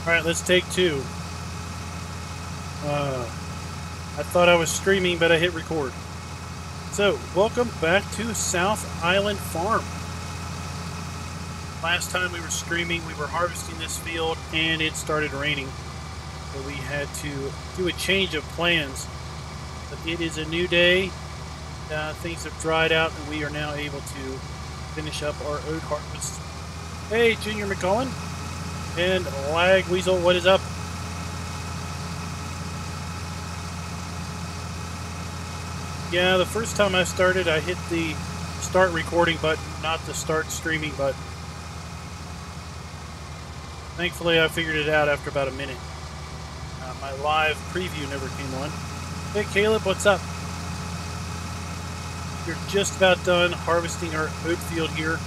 Alright, let's take two. I thought I was streaming, but I hit record. So, welcome back to South Island Farm. Last time we were streaming, we were harvesting this field, and it started raining. So we had to do a change of plans. But it is a new day. Things have dried out, and we are now able to finish up our oat harvest. Hey, Junior McCullen. And Lag Weasel, what is up? Yeah, the first time I started, I hit the start recording button, not the start streaming button. Thankfully, I figured it out after about a minute. My live preview never came on. Hey, Caleb, what's up? We're just about done harvesting our oat field here.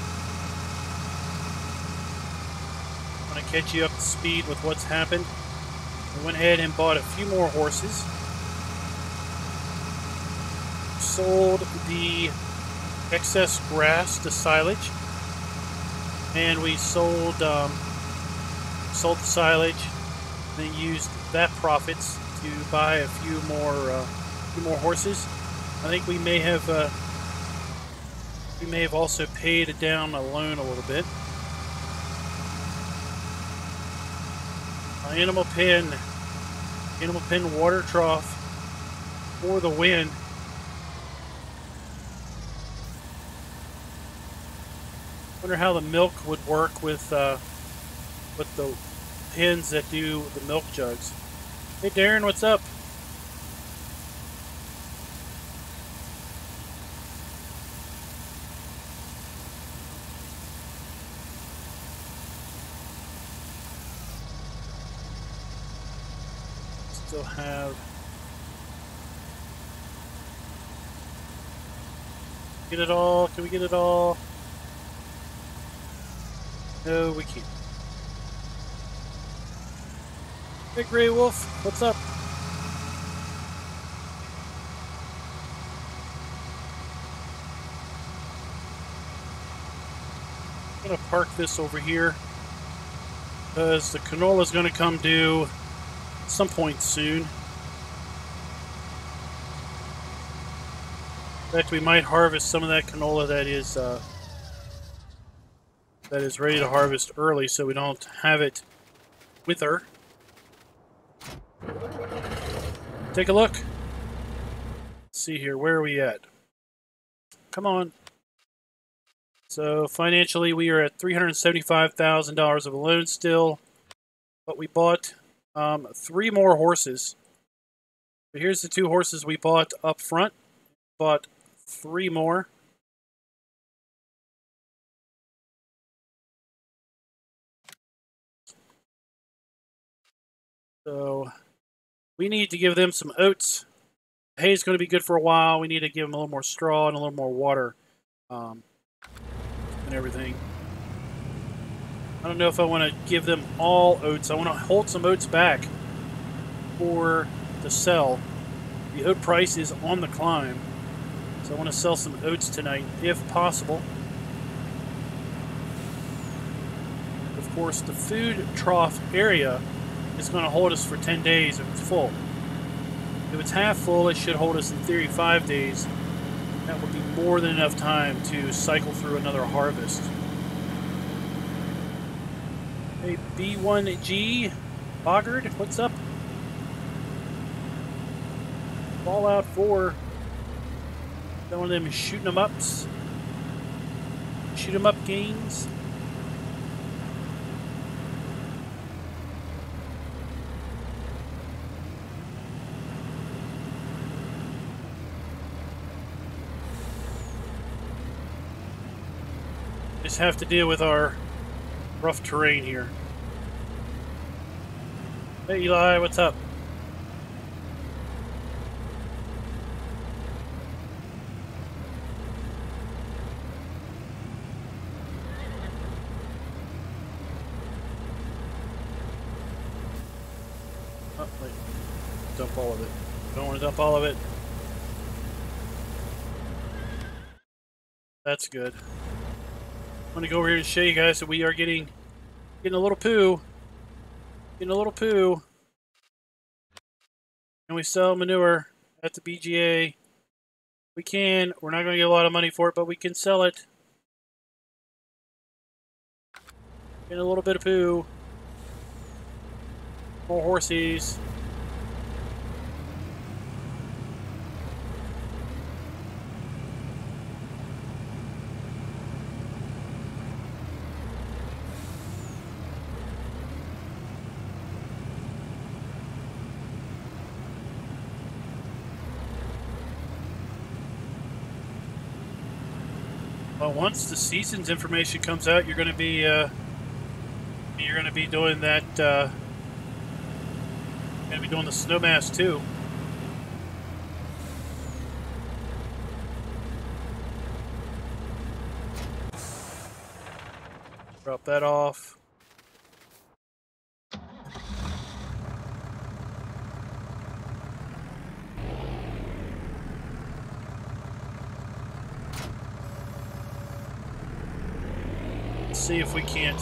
I'm going to catch you up to speed with what's happened. I went ahead and bought a few more horses. Sold the excess grass to silage, and we sold the silage, then used that profits to buy a few more horses. I think we may have also paid down a loan a little bit. Animal pen water trough for the win. Wonder how the milk would work with the pens that do the milk jugs. Hey Darren, what's up? Still have get it all? Can we get it all? No, we can't. Hey, Grey Wolf, what's up? I'm gonna park this over here because the canola is gonna come due at some point soon. In fact, we might harvest some of that canola that is ready to harvest early, so we don't have it with her. Take a look. Let's see here, where are we at? Come on. So financially, we are at $375,000 of a loan still, but we bought 3 more horses. So here's the 2 horses we bought up front. Bought 3 more. So we need to give them some oats. Hay is going to be good for a while. We need to give them a little more straw and a little more water and everything. I don't know if I want to give them all oats. I want to hold some oats back for the sell. The oat price is on the climb, so I want to sell some oats tonight if possible. Of course, the food trough area is going to hold us for 10 days if it's full. If it's half full, it should hold us in theory 5 days. That would be more than enough time to cycle through another harvest. Hey, B1G Boggard, what's up? Fallout 4. Got one of them shooting them ups. Shoot 'em up games. Just have to deal with our rough terrain here. Hey Eli, what's up? Oh, wait. Dump all of it. Don't want to dump all of it. That's good. I'm going to go over here to show you guys that we are getting a little poo. Getting a little poo. And we sell manure at the BGA. We can. We're not going to get a lot of money for it, but we can sell it. Getting a little bit of poo. More horsies. Well, once the season's information comes out, you're going to be doing that. Going to be doing the snowmass too. Drop that off. See if we can't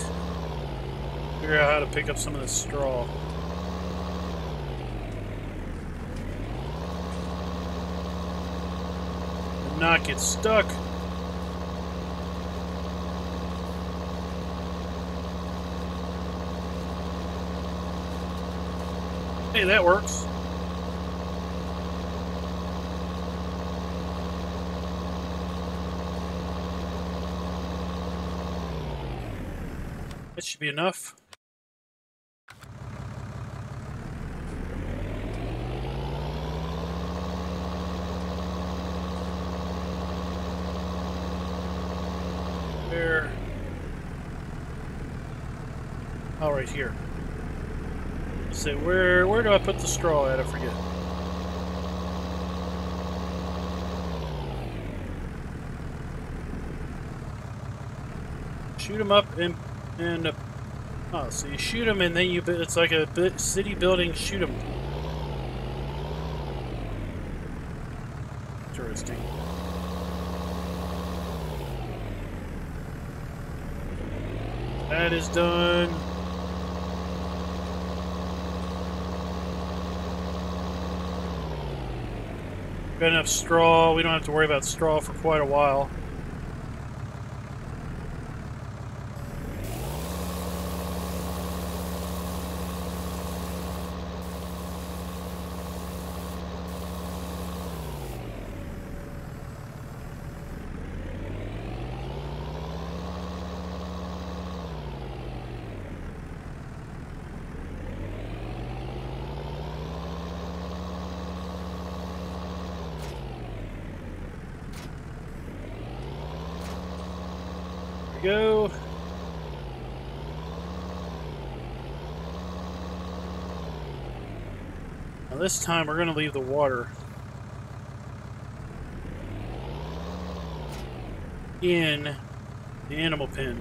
figure out how to pick up some of the straw. And not get stuck. Hey, that works. That should be enough. There. Oh, right here. Let's see, where do I put the straw at? I forget. Shoot them up and oh, so you shoot them and then it's like a city building shoot them. Interesting. That is done. Got enough straw. We don't have to worry about straw for quite a while. Go. Now this time we're going to leave the water in the animal pen.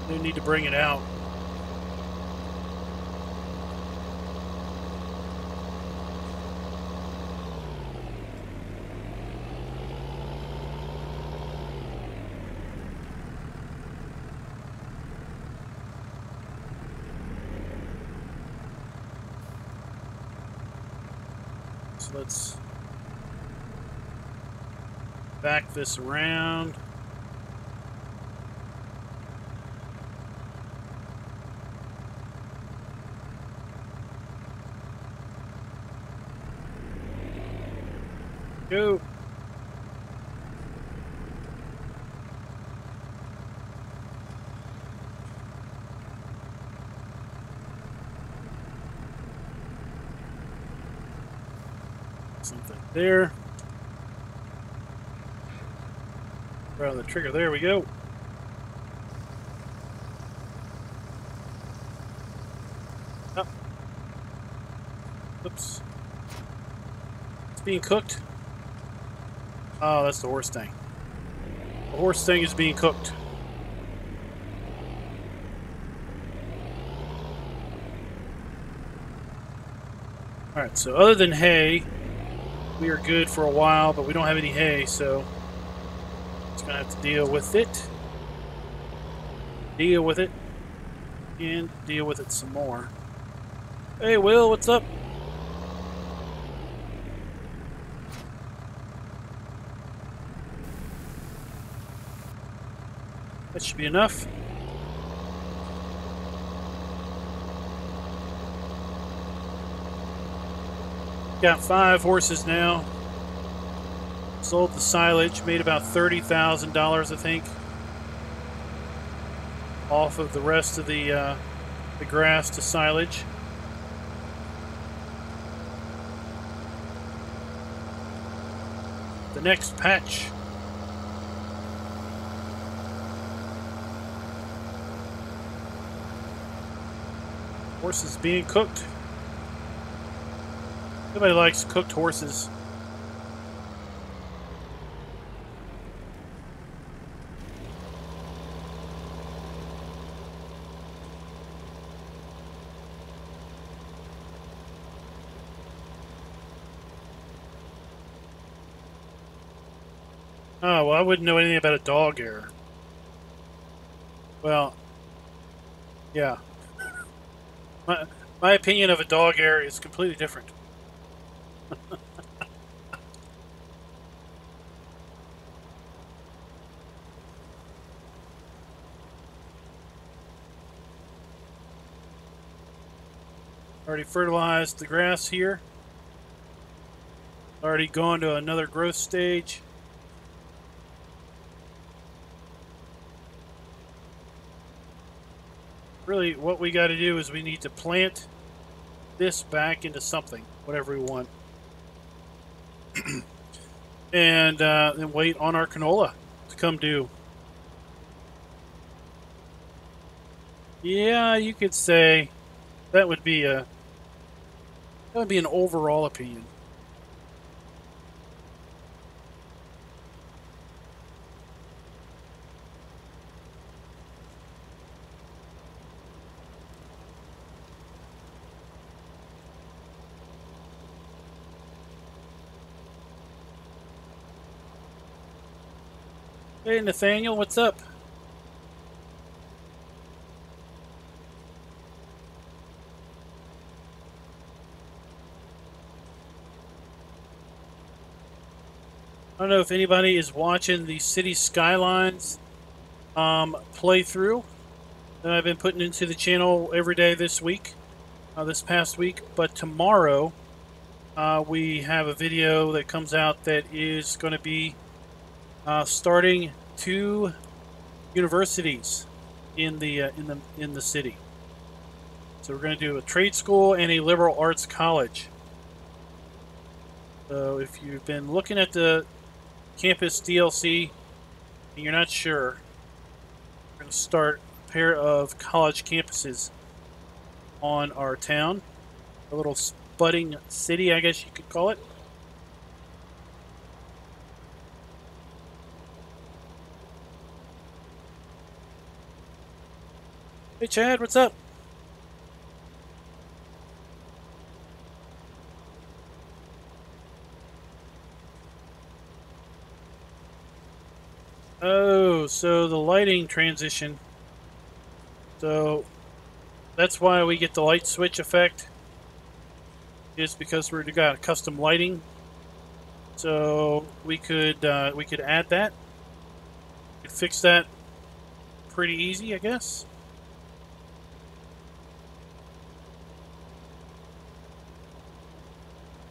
We need to bring it out. Let's back this around. Go. Something there. Right on the trigger. There we go. Oh. Oops. It's being cooked. Oh, that's the horse thing. The horse thing is being cooked. Alright, so other than hay, we are good for a while, but we don't have any hay, so it's going to have to deal with it. deal with it, and deal with it some more. Hey, Will, what's up? That should be enough. Got 5 horses now. Sold the silage, made about $30,000, I think, off of the rest of the grass to silage. The next patch. Horses being cooked. Nobody likes cooked horses. Oh, well, I wouldn't know anything about a dog error. Well, yeah. My opinion of a dog error is completely different. Already fertilized the grass here. Already gone to another growth stage. Really, what we got to do is we need to plant this back into something, whatever we want. And then wait on our canola to come due. Yeah, you could say that would be an overall opinion. Hey, Nathaniel, what's up? I don't know if anybody is watching the City Skylines playthrough that I've been putting into the channel every day this week, this past week. But tomorrow, we have a video that comes out that is going to be starting 2 universities in the city. So we're going to do a trade school and a liberal arts college. So if you've been looking at the campus DLC and you're not sure, we're going to start a pair of college campuses on our town, a little budding city, I guess you could call it. Hey Chad, what's up? Oh, so the lighting transition. So that's why we get the light switch effect, is because we've got custom lighting. So we could add that. We could fix that pretty easy, I guess.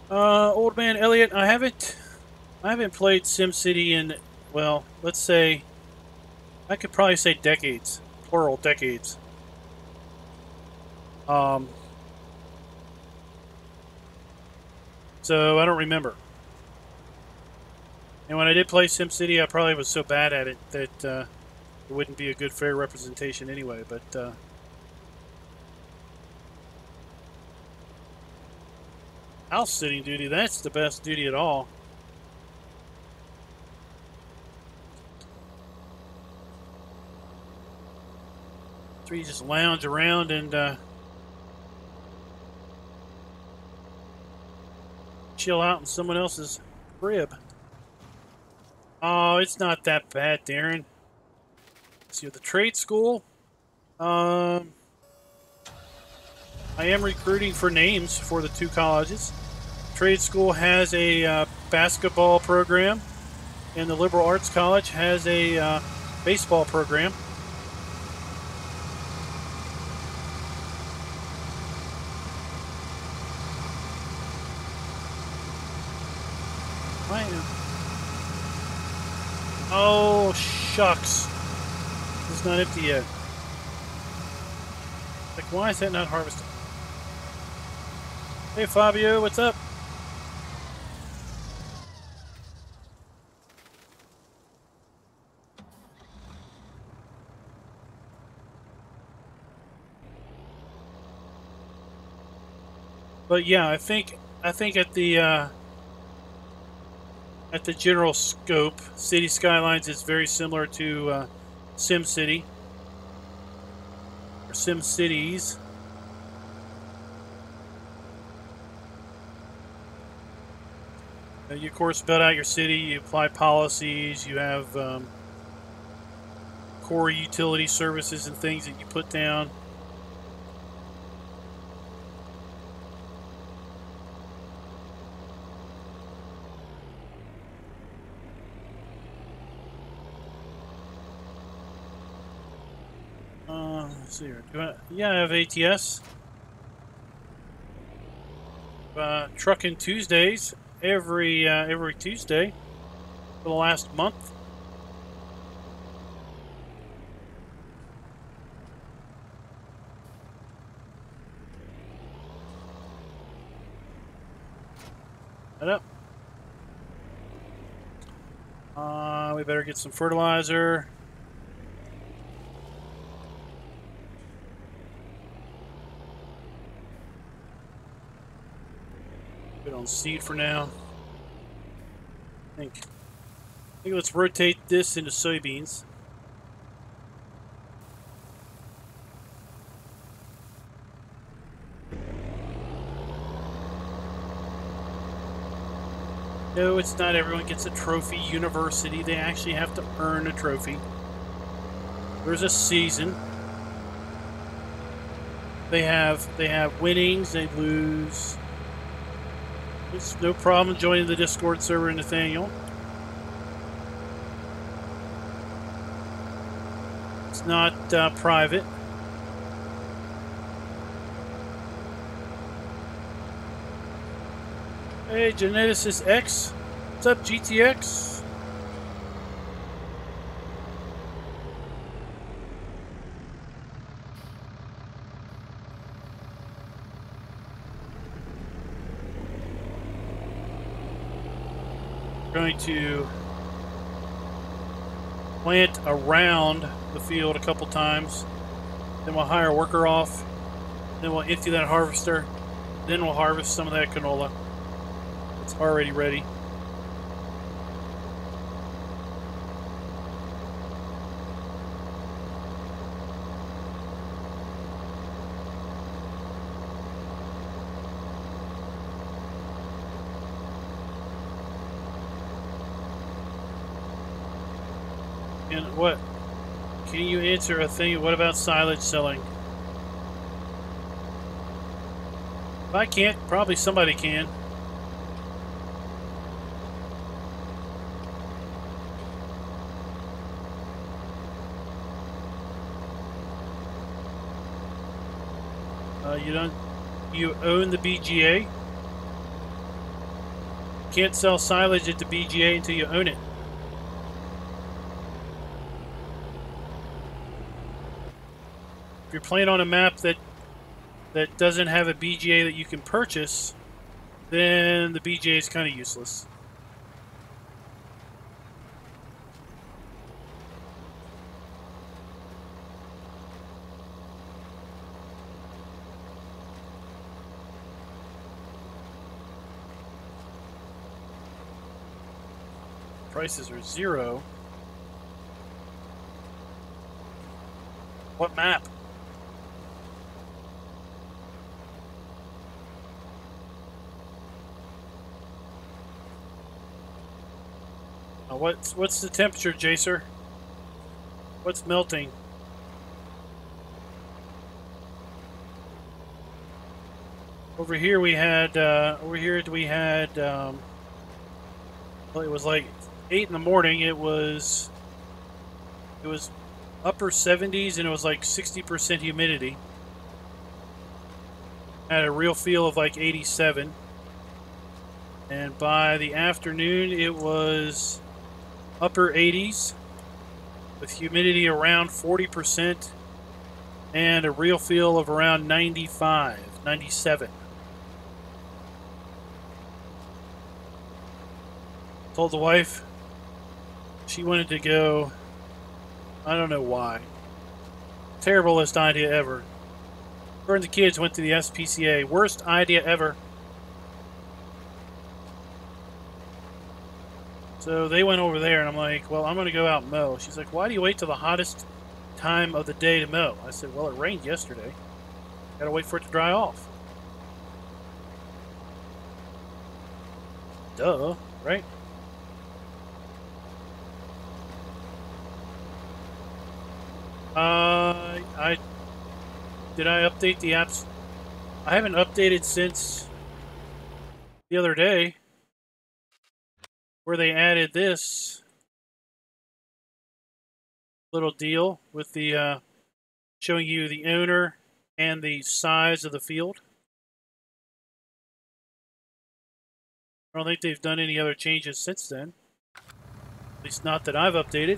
Old man Elliot, I haven't played SimCity in, well, let's say, I could probably say decades, plural decades. So I don't remember. And when I did play SimCity, I probably was so bad at it that it wouldn't be a good fair representation anyway. But house sitting duty, that's the best duty at all. So you just lounge around and chill out in someone else's crib. Oh, it's not that bad, Darren. See, the trade school, I am recruiting for names for the 2 colleges. Trade school has a basketball program, and the liberal arts college has a baseball program. Oh, shucks. It's not empty yet. Like, why is that not harvested? Hey, Fabio, what's up? But yeah, I think at the general scope, City Skylines is very similar to Sim City or Sim Cities. You of course build out your city. You apply policies. You have core utility services and things that you put down. Let's see here. Yeah, I have ATS. Trucking Tuesdays every Tuesday for the last month. Head up. We better get some fertilizer. Good on seed for now. I think let's rotate this into soybeans. No, it's not everyone gets a trophy university. They actually have to earn a trophy. There's a season. They have winnings, they lose. It's no problem joining the Discord server, Nathaniel. It's not private. Hey, Geneticist X. What's up, GTX? Going to plant around the field a couple times. Then we'll hire a worker off. Then we'll empty that harvester. Then we'll harvest some of that canola. It's already ready. And what? Can you answer a thing? What about silage selling? If I can't, probably somebody can. You own the BGA. Can't sell silage at the BGA until you own it. If you're playing on a map that doesn't have a BGA that you can purchase, then the BGA is kind of useless. Prices are 0. What map? What's the temperature, Jacer? What's melting? Over here we had, well, it was like 8 in the morning. It was upper 70s and it was like 60% humidity. Had a real feel of like 87. And by the afternoon, it was upper 80s with humidity around 40% and a real feel of around 95, 97. Told the wife she wanted to go. I don't know why. Terriblest idea ever. Her and the kids went to the SPCA. Worst idea ever. So they went over there, and I'm like, well, I'm going to go out and mow. She's like, why do you wait till the hottest time of the day to mow? I said, well, it rained yesterday. Got to wait for it to dry off. Duh, right? Did I update the apps? I haven't updated since the other day where they added this little deal with the showing you the owner and the size of the field. I don't think they've done any other changes since then. At least not that I've updated.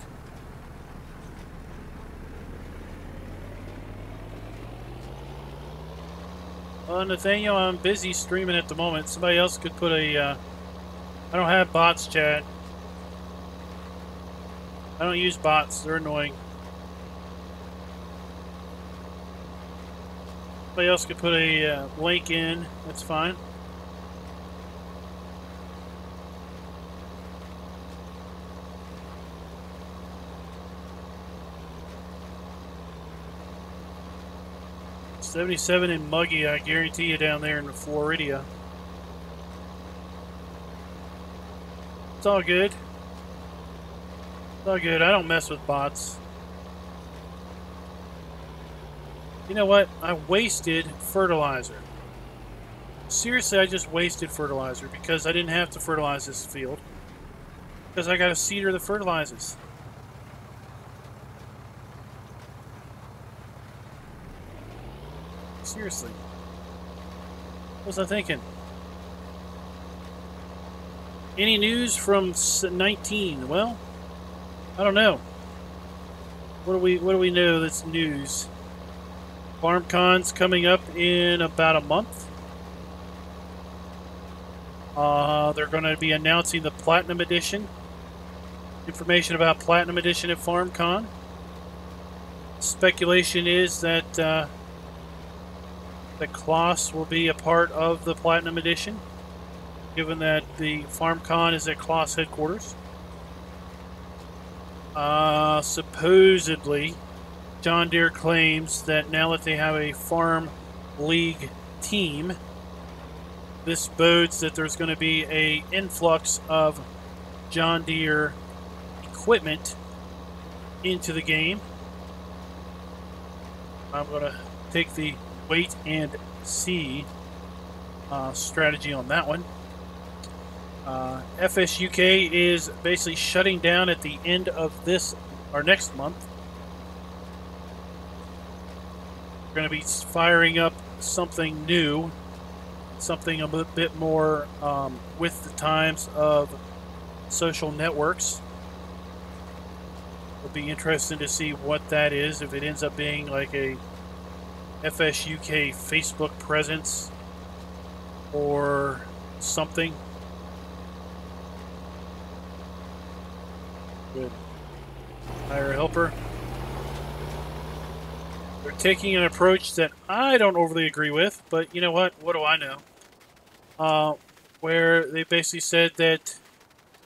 Nathaniel, I'm busy streaming at the moment. Somebody else could put a... I don't have bots, Chad. I don't use bots. They're annoying. Somebody else could put a link in. That's fine. .77 and muggy, I guarantee you, down there in Florida. It's all good. It's all good. I don't mess with bots. You know what? I wasted fertilizer. Seriously, I just wasted fertilizer because I didn't have to fertilize this field. Because I got a seeder that fertilizes. Seriously. What was I thinking? Any news from 19? Well, I don't know. What do we know that's news? FarmCon's coming up in about a month. They're going to be announcing the Platinum Edition. Information about Platinum Edition at FarmCon. Speculation is that the Kloss will be a part of the Platinum Edition, given that the FarmCon is at Kloss headquarters. Supposedly, John Deere claims that now that they have a Farm League team, this bodes that there's going to be an influx of John Deere equipment into the game. I'm going to take the wait and see strategy on that one. FSUK is basically shutting down at the end of this or next month. We're going to be firing up something new, something a bit more with the times of social networks. It'll be interesting to see what that is, if it ends up being like a FSUK Facebook presence or something. Good. Hire a helper. They're taking an approach that I don't overly agree with, but you know what? What do I know? Where they basically said that,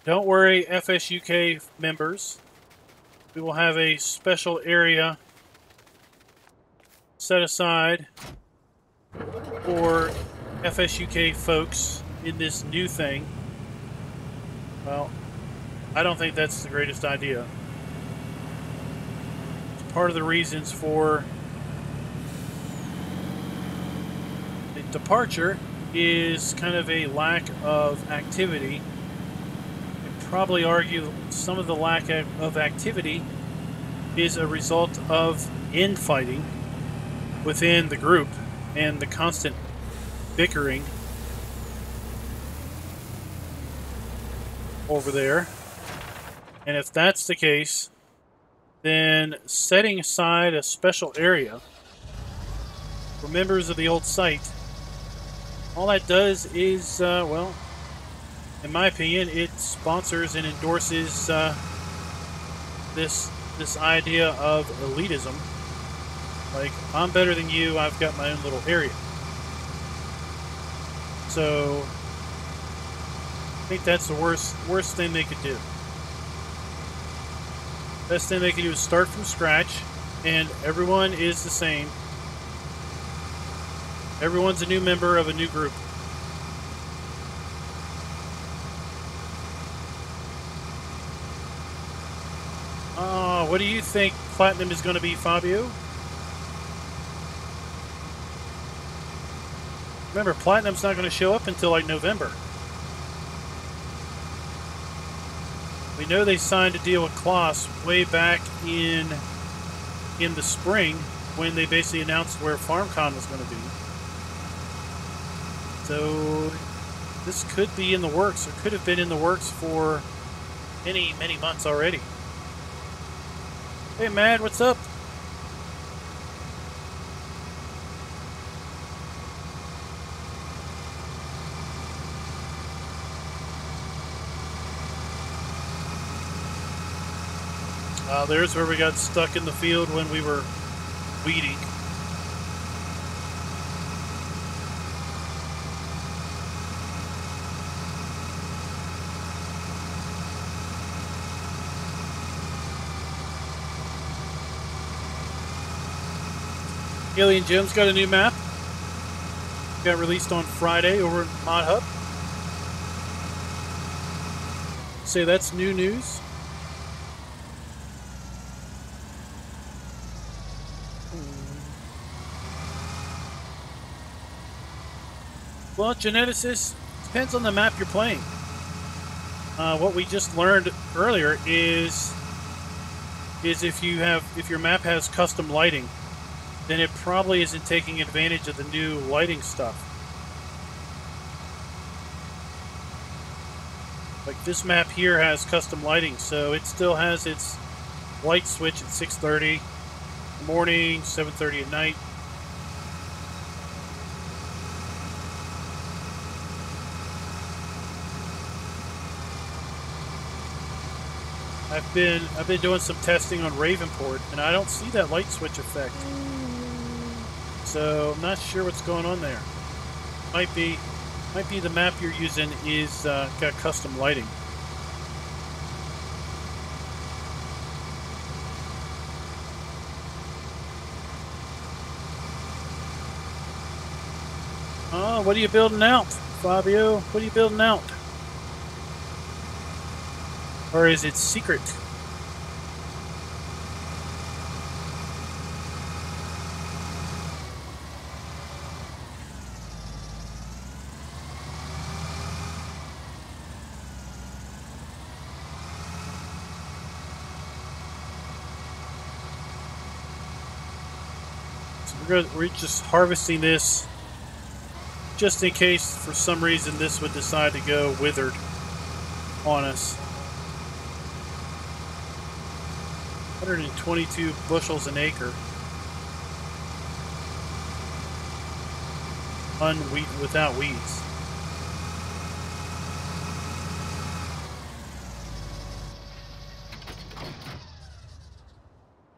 don't worry, FSUK members, we will have a special area set aside for FSUK folks in this new thing. Well, I don't think that's the greatest idea. It's part of the reasons for the departure is kind of a lack of activity. I'd probably argue some of the lack of activity is a result of infighting within the group and the constant bickering over there. And if that's the case, then setting aside a special area for members of the old site, all that does is, well, in my opinion, it sponsors and endorses this idea of elitism. Like, I'm better than you, I've got my own little area. So I think that's the worst thing they could do. Best thing they could do is start from scratch, and everyone is the same. Everyone's a new member of a new group. What do you think Platinum is going to be, Fabio? Remember, Platinum's not going to show up until like November. We know they signed a deal with Klaus way back in the spring when they basically announced where FarmCon was going to be. So this could be in the works, or could have been in the works for many months already. Hey, Mad, what's up? There's where we got stuck in the field when we were weeding. Alien Gems got a new map. Got released on Friday over in Mod Hub. Say that's new news. Well, Geneticist, depends on the map you're playing. What we just learned earlier is if your map has custom lighting, then it probably isn't taking advantage of the new lighting stuff. Like this map here has custom lighting, so it still has its light switch at 6:30 in the morning, 7:30 at night. I've been doing some testing on Ravenport, and I don't see that light switch effect. So I'm not sure what's going on there. Might be the map you're using is got custom lighting. Oh, what are you building out, Fabio? What are you building out? Or is it secret? So we're just harvesting this just in case for some reason this would decide to go withered on us. 122 bushels an acre. Without weeds.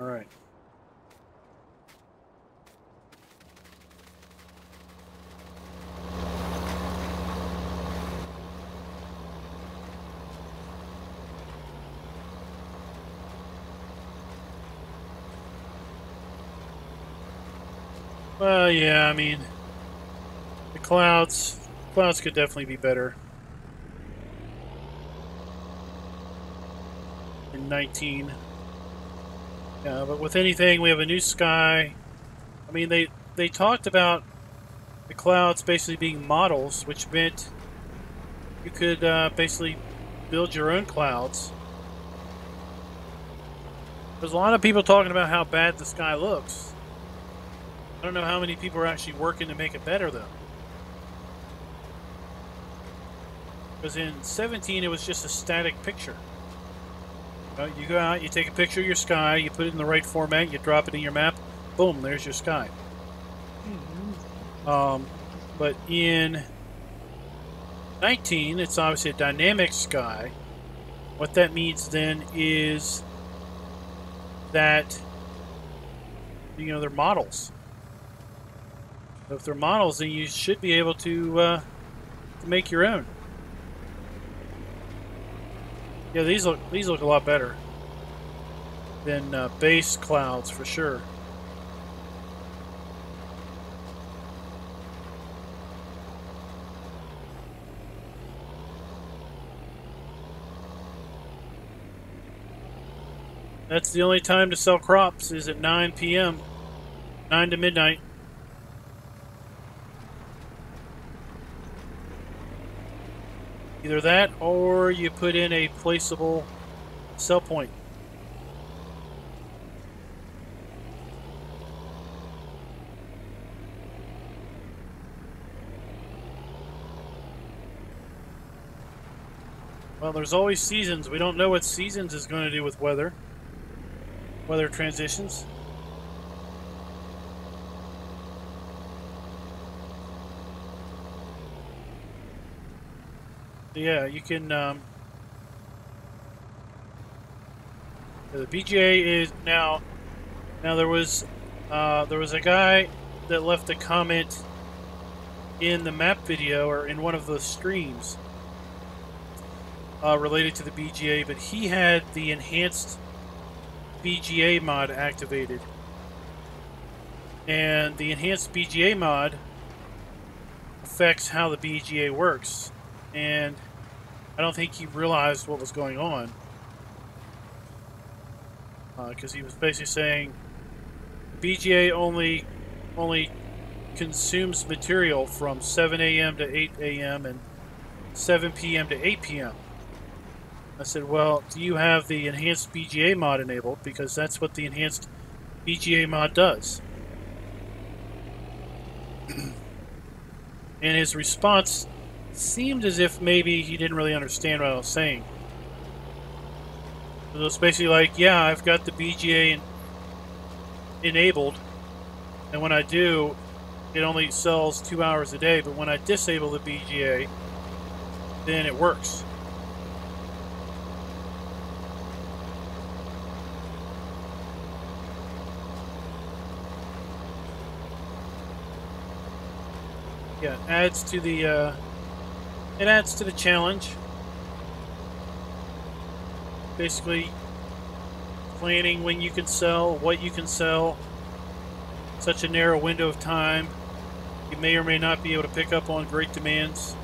All right. Well, yeah, I mean, the clouds could definitely be better in 19. Yeah, but with anything, we have a new sky. I mean, they talked about the clouds basically being models, which meant you could basically build your own clouds. There's a lot of people talking about how bad the sky looks. I don't know how many people are actually working to make it better, though. Because in 17, it was just a static picture. You go out, you take a picture of your sky, you put it in the right format, you drop it in your map, boom, there's your sky. But in 19, it's obviously a dynamic sky. What that means then is that, they're models. So if they're models, then you should be able to make your own. Yeah, these look a lot better than base clouds for sure. That's the only time to sell crops is at 9 p.m. 9 to midnight. Either that or you put in a placeable sell point. Well, there's always seasons. We don't know what seasons is going to do with weather transitions. Yeah, you can. The BGA is now. Now there was a guy that left a comment in the map video or in one of the streams related to the BGA, but he had the enhanced BGA mod activated, and the enhanced BGA mod affects how the BGA works, and I don't think he realized what was going on, because he was basically saying BGA only consumes material from 7 a.m. to 8 a.m. and 7 p.m. to 8 p.m. I said, well, do you have the enhanced BGA mod enabled? Because that's what the enhanced BGA mod does. And his response seemed as if maybe he didn't really understand what I was saying. It was basically like, yeah, I've got the BGA enabled, and when I do, it only sells 2 hours a day, but when I disable the BGA, then it works. Yeah, it adds to the challenge. Basically, planning when you can sell, what you can sell, such a narrow window of time. You may or may not be able to pick up on great demands.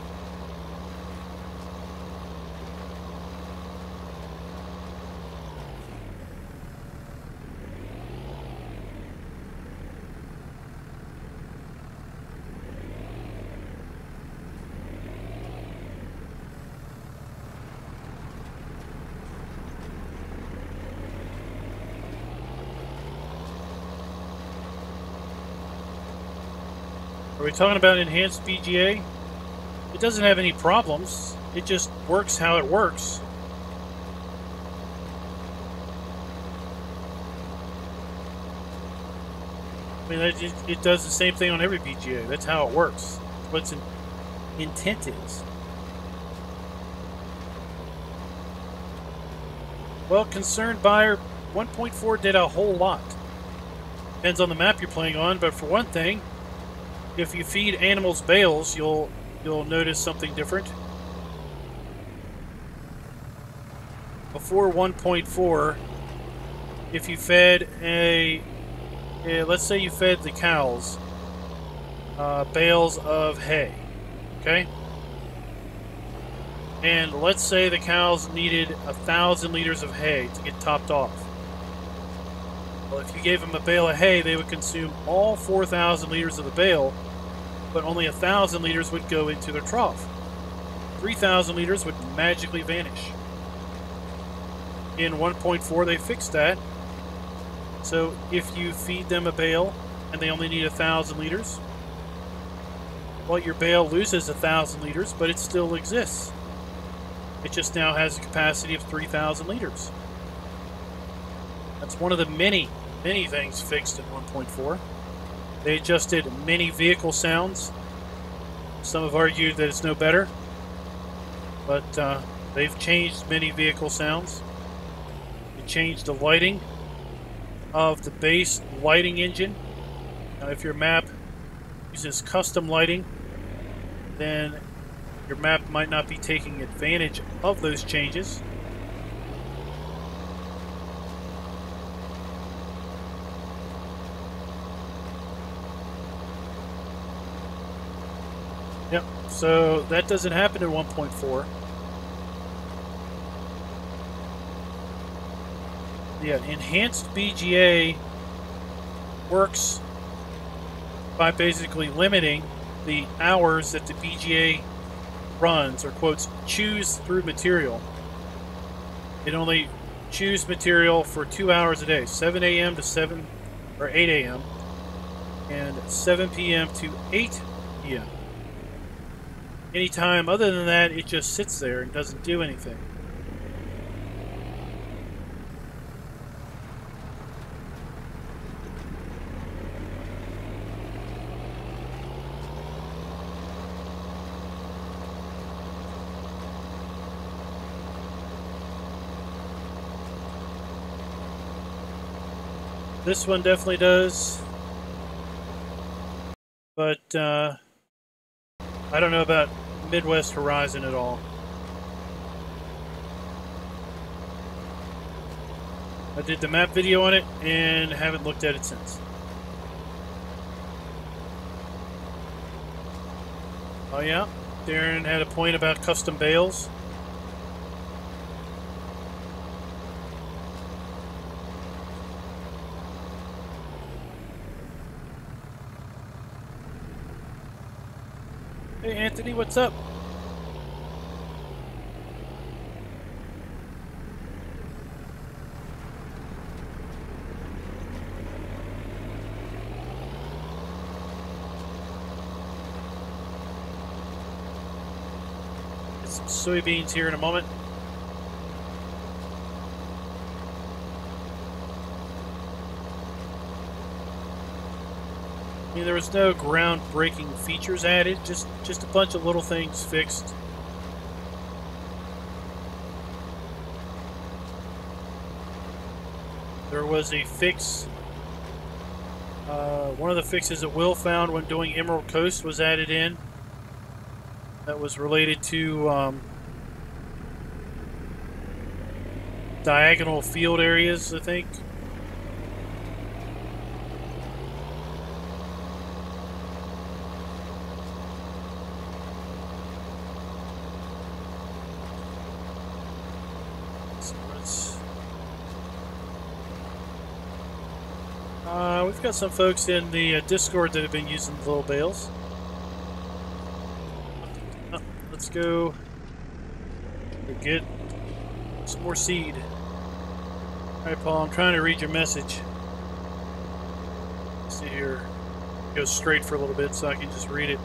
Are we talking about enhanced BGA? It doesn't have any problems. It just works how it works. I mean, it does the same thing on every BGA. That's how it works. What its intent is. Well, concerned buyer 1.4 did a whole lot. Depends on the map you're playing on, but for one thing, if you feed animals bales, you'll notice something different. Before 1.4, if you fed let's say you fed the cows bales of hay, okay? And let's say the cows needed 1,000 liters of hay to get topped off. Well, if you gave them a bale of hay, they would consume all 4,000 liters of the bale but only 1,000 liters would go into their trough. 3,000 liters would magically vanish. In 1.4, they fixed that. So if you feed them a bale and they only need 1,000 liters, well, your bale loses 1,000 liters, but it still exists. It just now has a capacity of 3,000 liters. That's one of the many things fixed in 1.4. They adjusted many vehicle sounds. Some have argued that it's no better, but they've changed many vehicle sounds. They changed the lighting of the base lighting engine. Now, if your map uses custom lighting, then your map might not be taking advantage of those changes. Yep, so that doesn't happen in 1.4. Yeah, enhanced BGA works by basically limiting the hours that the BGA runs, or quotes, chews through material. It only chews material for 2 hours a day, 7 a.m. to 7 or 8 a.m. and 7 p.m. to 8 p.m. Anytime other than that, it just sits there and doesn't do anything. This one definitely does, but I don't know about Midwest Horizon at all. I did the map video on it and haven't looked at it since. Oh yeah, Darren had a point about custom bales. Hey Anthony, what's up? Get some soybeans here in a moment. I mean, there was no groundbreaking features added, just a bunch of little things fixed. There was a fix. One of the fixes that Will found when doing Emerald Coast was added in. That was related to diagonal field areas, I think. We've got some folks in the Discord that have been using the little bales. Let's go get some more seed. Alright, Paul, I'm trying to read your message. Let's see here. Go straight for a little bit so I can just read it.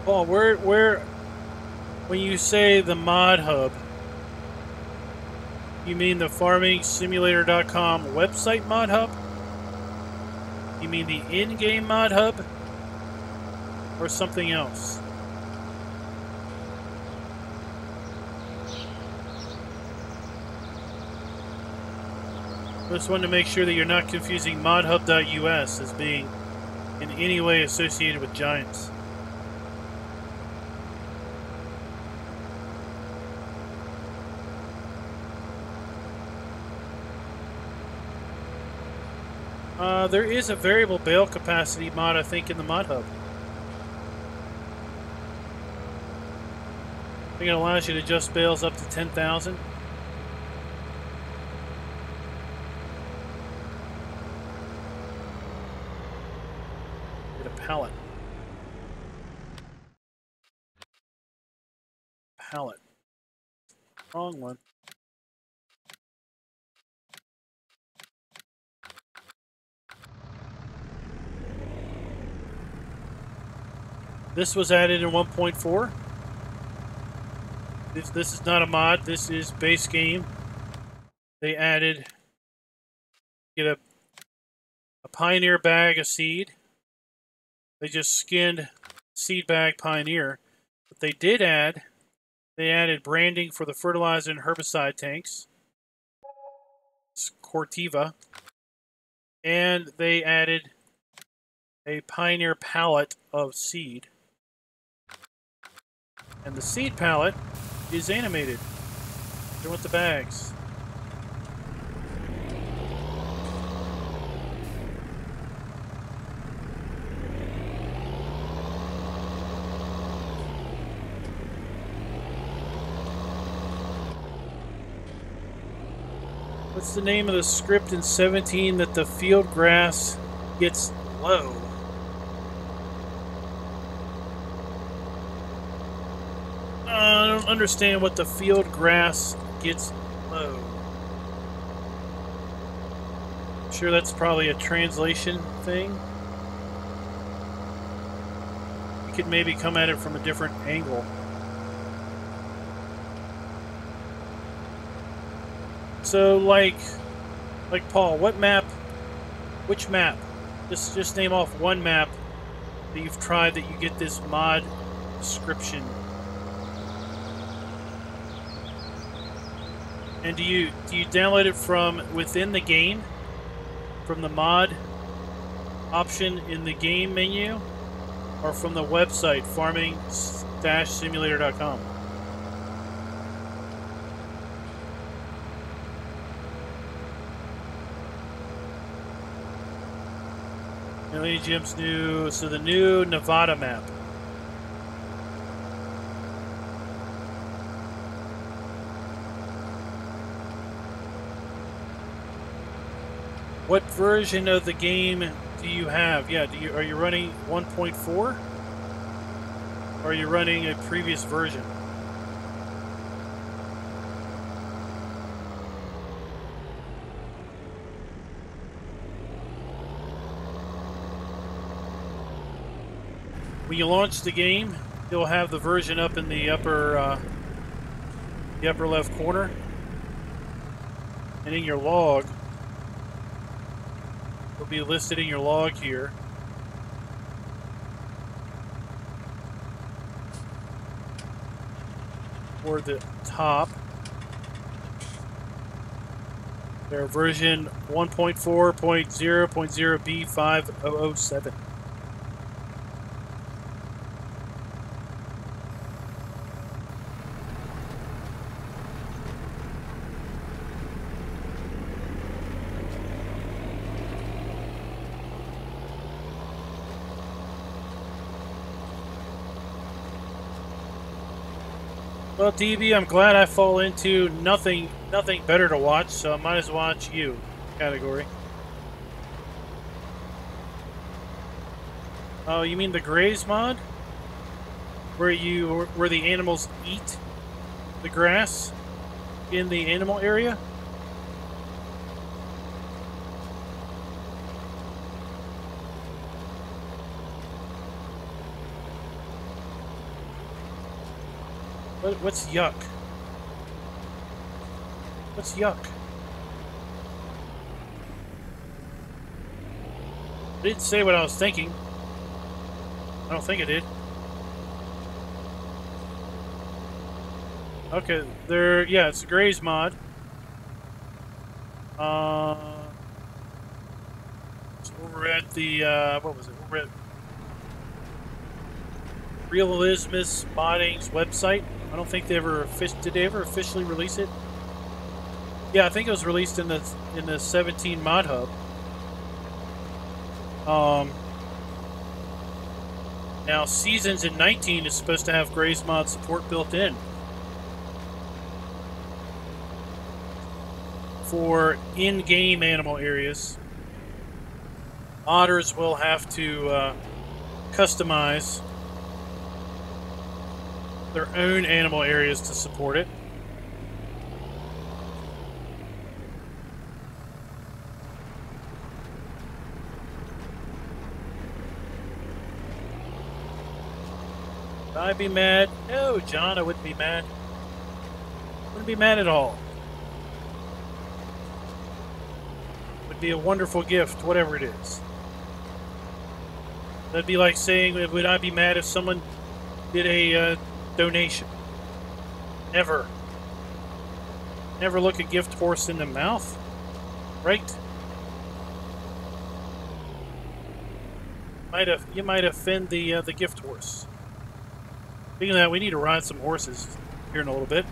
Paul, where, when you say the mod hub, you mean the farmingsimulator.com website mod hub? You mean the in-game mod hub? Or something else? Just wanted to make sure that you're not confusing modhub.us as being in any way associated with giants. There is a variable bale capacity mod, I think, in the mod hub. I think it allows you to adjust bales up to 10,000. Get a pallet. Pallet. Wrong one. This was added in 1.4. This is not a mod. This is base game. They added, get a Pioneer bag of seed. They just skinned seed bag Pioneer. But they did add, they added branding for the fertilizer and herbicide tanks. It's Cortiva. And they added a Pioneer pallet of seed. And the seed pallet is animated. They're with the bags. What's the name of the script in 17 that the field grass gets low? I don't understand what the field grass gets low. I'm sure that's probably a translation thing. You could maybe come at it from a different angle. So, like Paul, what map? Which map? Just name off one map that you've tried that you get this mod description. And do you download it from within the game, from the mod option in the game menu, or from the website farming-simulator.com? Lady Jim's new, so the new Nevada map. What version of the game do you have? Yeah, are you running 1.4? Or are you running a previous version? When you launch the game, you'll have the version up in the upper left corner, and in your log, it'll be listed in your log here. Toward the top, their version 1.4.0.0B5007. Well, DB, I'm glad I fall into nothing better to watch, so I might as well watch you category. Oh, you mean the graze mod? Where the animals eat the grass in the animal area? What's yuck? What's yuck? I didn't say what I was thinking. I don't think I did. Okay, yeah, it's a graze mod. So we're at the, what was it? We're at Realismus Modding's website. I don't think they ever did they ever officially release it? Yeah, I think it was released in the 17 mod hub. Now Seasons in 19 is supposed to have Gray's mod support built in for in-game animal areas. Modders will have to customize their own animal areas to support it. Would I be mad? No, John, I wouldn't be mad. Wouldn't be mad at all. Would be a wonderful gift, whatever it is. That'd be like saying, would I be mad if someone did a donation? Never. Never look a gift horse in the mouth, right? You might offend the gift horse. Speaking of that, we need to ride some horses here in a little bit.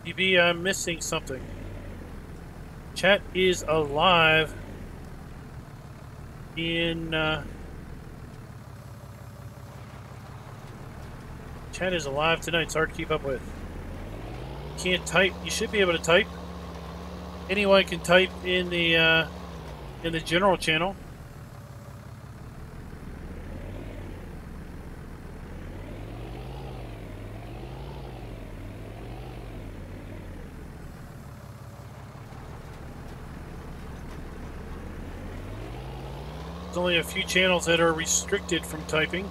DB, I'm missing something. Chat is alive in... Chat is alive tonight. It's hard to keep up with. Can't type. You should be able to type. Anyone can type in the general channel. There's only a few channels that are restricted from typing.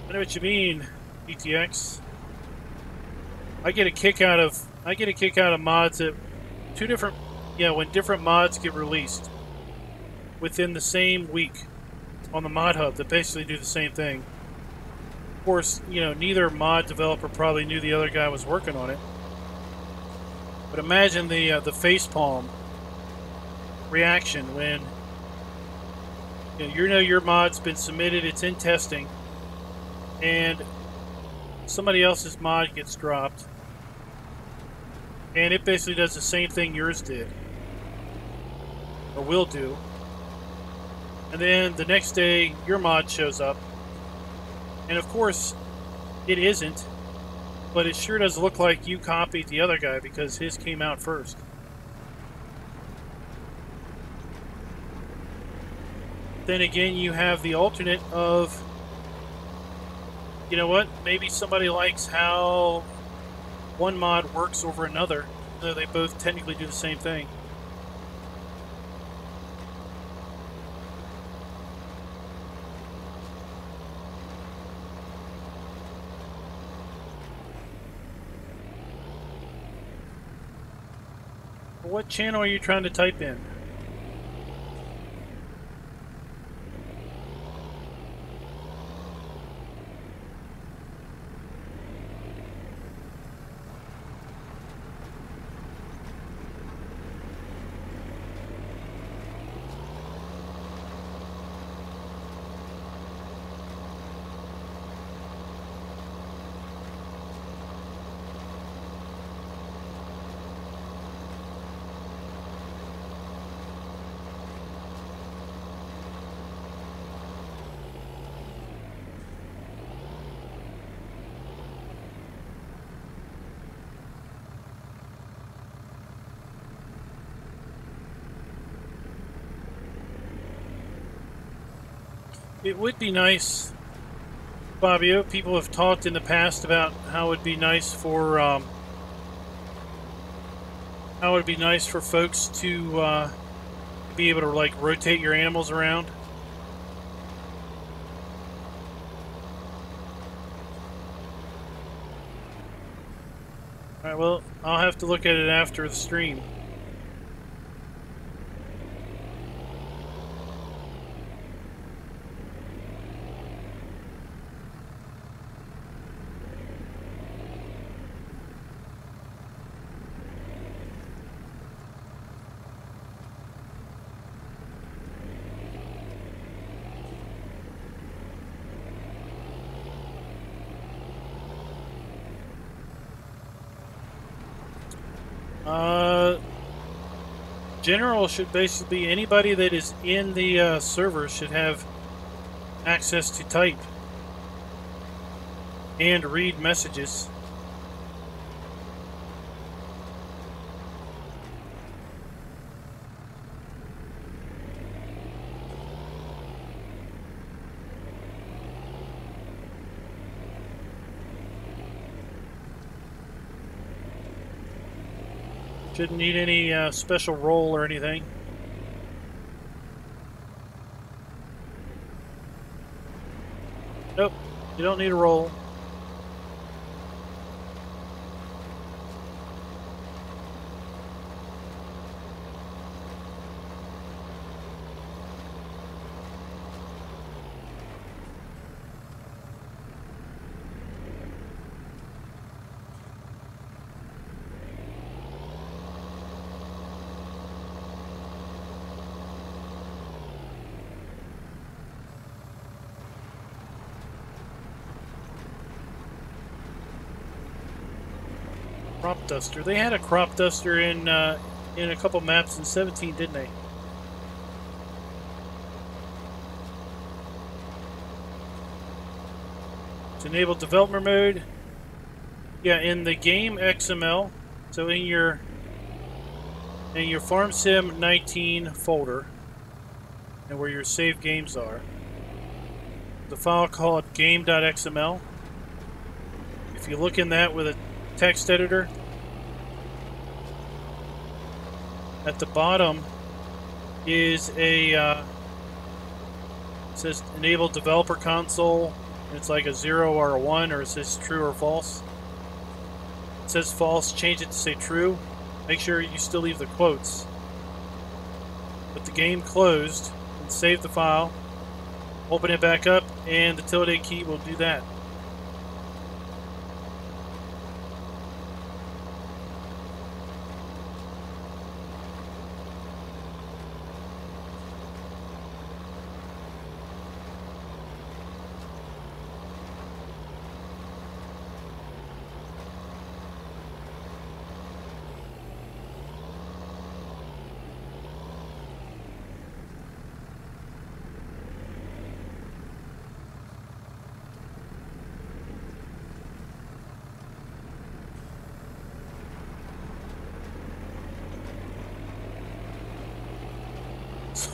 I know what you mean, ETX. I get a kick out of mods that when different mods get released within the same week on the mod hub that basically do the same thing. Of course, neither mod developer probably knew the other guy was working on it. But imagine the facepalm reaction when your mod's been submitted, it's in testing, and somebody else's mod gets dropped, and it basically does the same thing yours did, or will do, and then the next day your mod shows up, and of course it isn't, but it sure does look like you copied the other guy because his came out first. Then again, you have the alternate of, you know what, maybe somebody likes how one mod works over another, though they both technically do the same thing. What channel are you trying to type in? It would be nice Fabio, people have talked in the past about how it would be nice for folks to be able to like rotate your animals around. All right, well, I'll have to look at it after the stream. General should basically be anybody that is in the server should have access to type and read messages. Shouldn't need any special role or anything. Nope, you don't need a role. Crop duster. They had a crop duster in a couple maps in 17, didn't they? To enable developer mode. Yeah, in the game XML. So in your Farm Sim 19 folder, and where your saved games are, the file called game.xml. If you look in that with a text editor, at the bottom is a it says enable developer console. It's like a 0 or a 1, or it says true or false. It says false, change it to say true. Make sure you still leave the quotes. Put the game closed and save the file. Open it back up, and the tilde key will do that.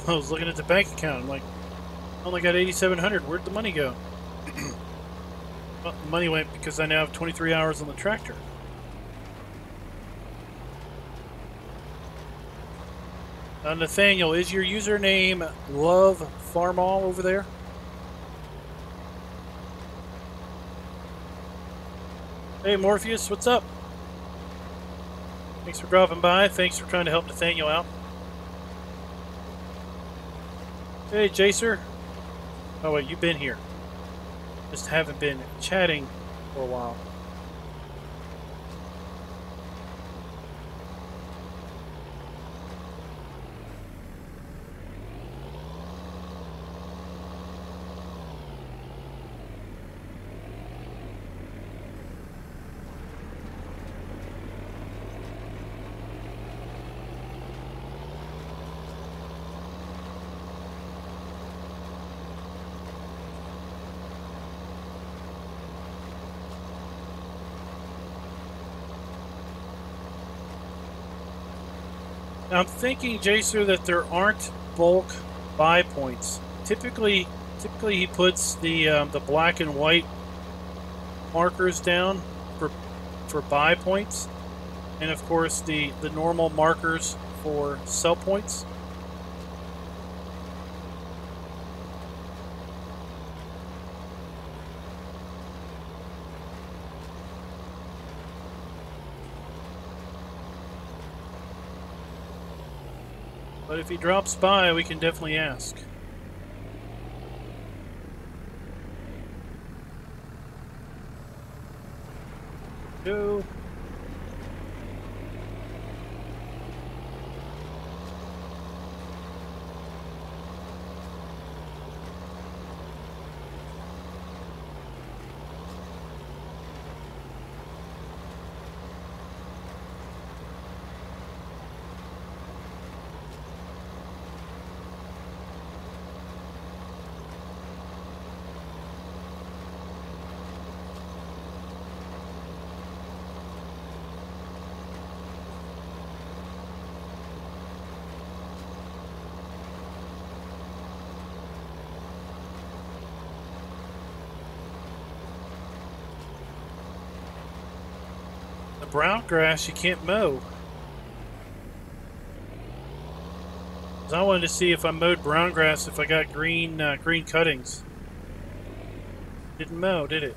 I was looking at the bank account. I'm like, I only got 8,700. Where'd the money go? Well, the money went because I now have 23 hours on the tractor. Nathaniel, is your username Love Farmall over there? Hey, Morpheus, what's up? Thanks for dropping by. Thanks for trying to help Nathaniel out. Hey, Jacer. Oh, wait, you've been here. Just haven't been chatting for a while. I'm thinking, Jacer, that there aren't bulk buy points. Typically he puts the black and white markers down for buy points, and of course the normal markers for sell points. But if he drops by, we can definitely ask. Go. Brown grass you can't mow. I wanted to see if I mowed brown grass if I got green green cuttings. Didn't mow, did it?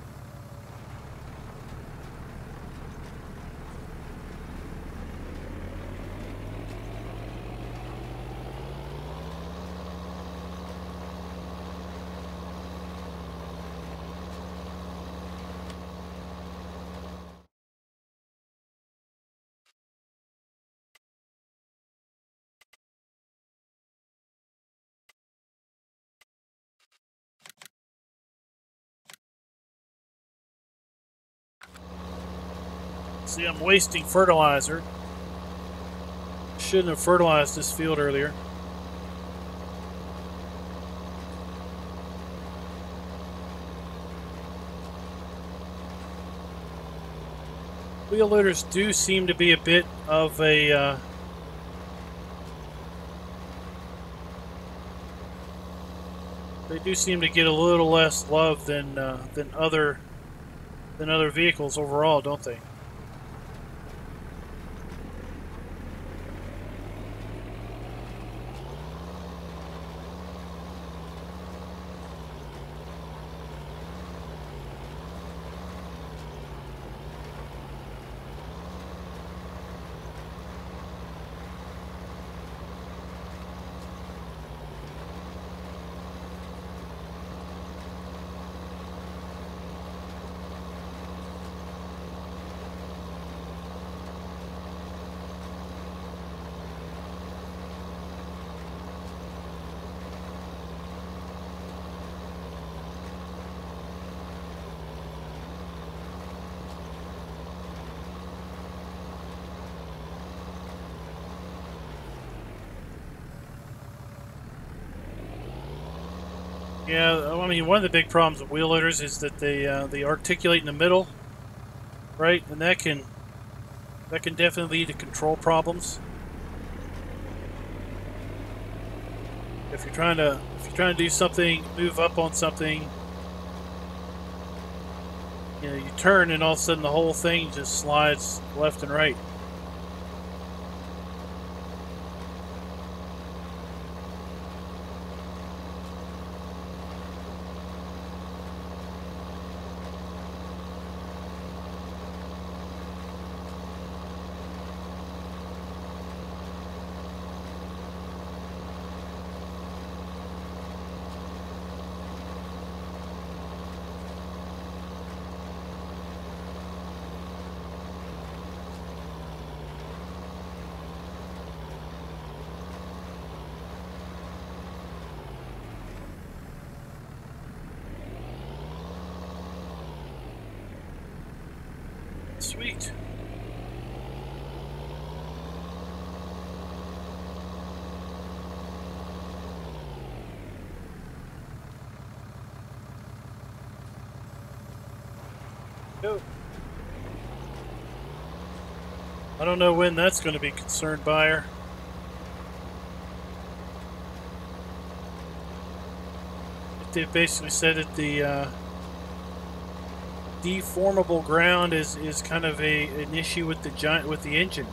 See, I'm wasting fertilizer. Shouldn't have fertilized this field earlier. Wheel loaders do seem to be a bit of a they do seem to get a little less love than other vehicles overall, don't they? Yeah, I mean, one of the big problems with wheel loaders is that they articulate in the middle, right? And that can definitely lead to control problems. If you're trying to do something, move up on something, you know, you turn and all of a sudden the whole thing just slides left and right. Sweet. Go. I don't know when that's going to be concerned buyer. They basically said that deformable ground is kind of an issue with the engine.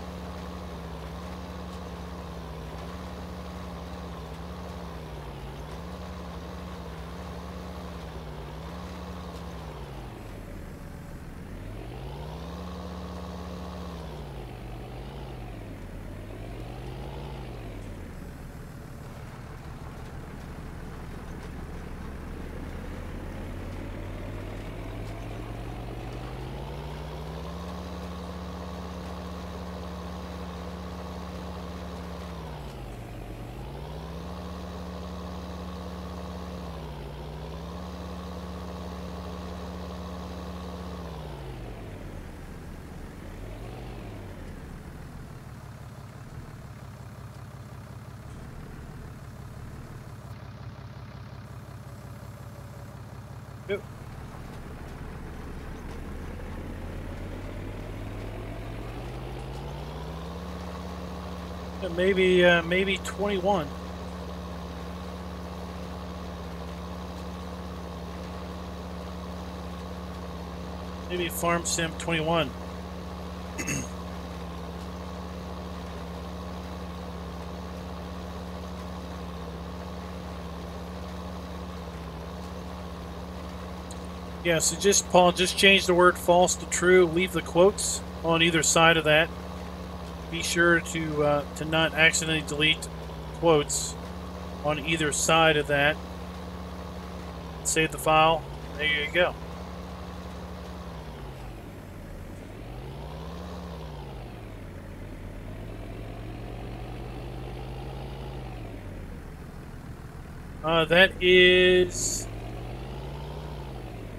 Yep. Maybe 21. Maybe Farm Sim 21. Yeah, so Paul, just change the word false to true. Leave the quotes on either side of that. Be sure to not accidentally delete quotes on either side of that. Save the file. There you go.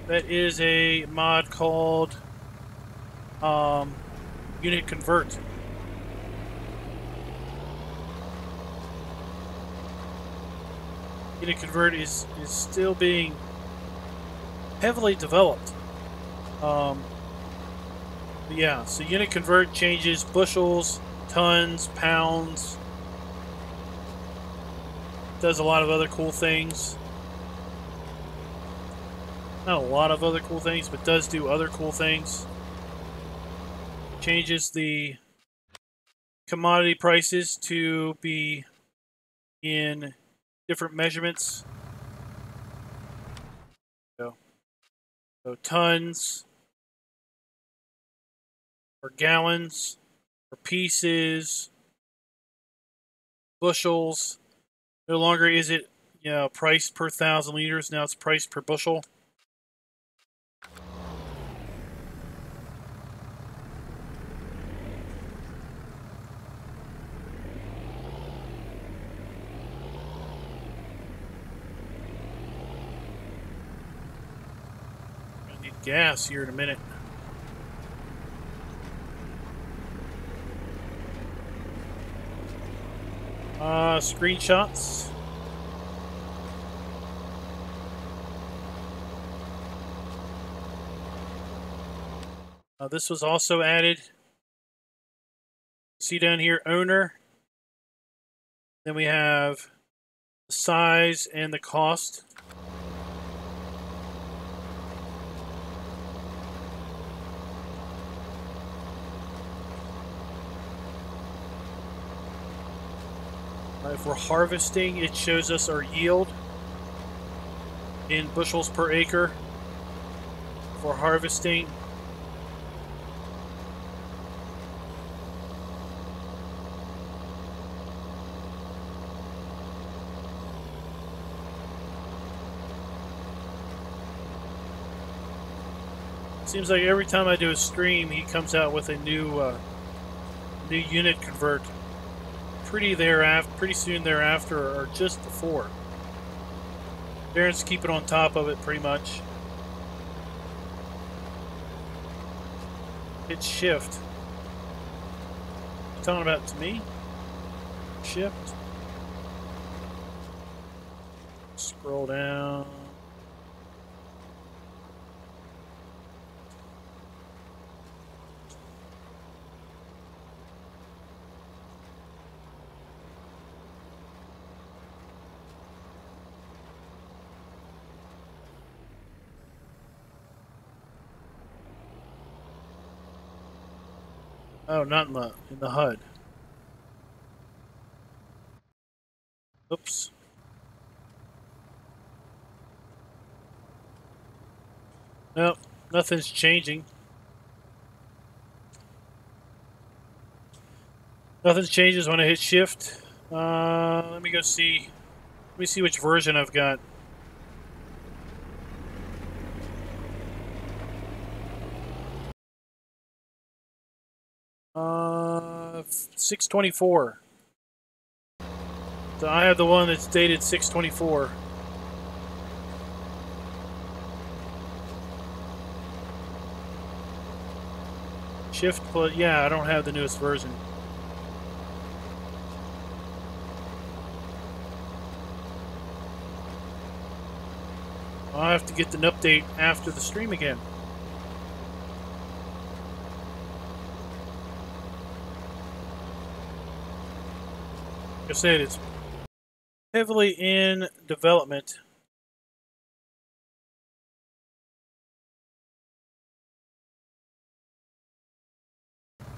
That is a mod called Unit Convert. Unit Convert is still being heavily developed. Yeah, so Unit Convert changes bushels, tons, pounds. Does a lot of other cool things. Not a lot of other cool things, but does do other cool things. Changes the commodity prices to be in different measurements. So tons, or gallons, or pieces, bushels. No longer is it, price per 1,000 liters. Now it's price per bushel. I need gas here in a minute. Screenshots. This was also added. See down here, owner. Then we have the size and the cost. If we're harvesting, it shows us our yield in bushels per acre. For harvesting, seems like every time I do a stream, he comes out with a new unit convert. Pretty soon thereafter, or just before. Darren's keeping on top of it pretty much. Hit shift. You talking about to me? Shift. Scroll down. Oh, not in the HUD. Oops. Nope, nothing's changing. Nothing changes when I hit shift. Let me go see. Let me see which version I've got. 624. So I have the one that's dated 624. Shift, but yeah, I don't have the newest version. I'll have to get an update after the stream again. Like I said, it's heavily in development.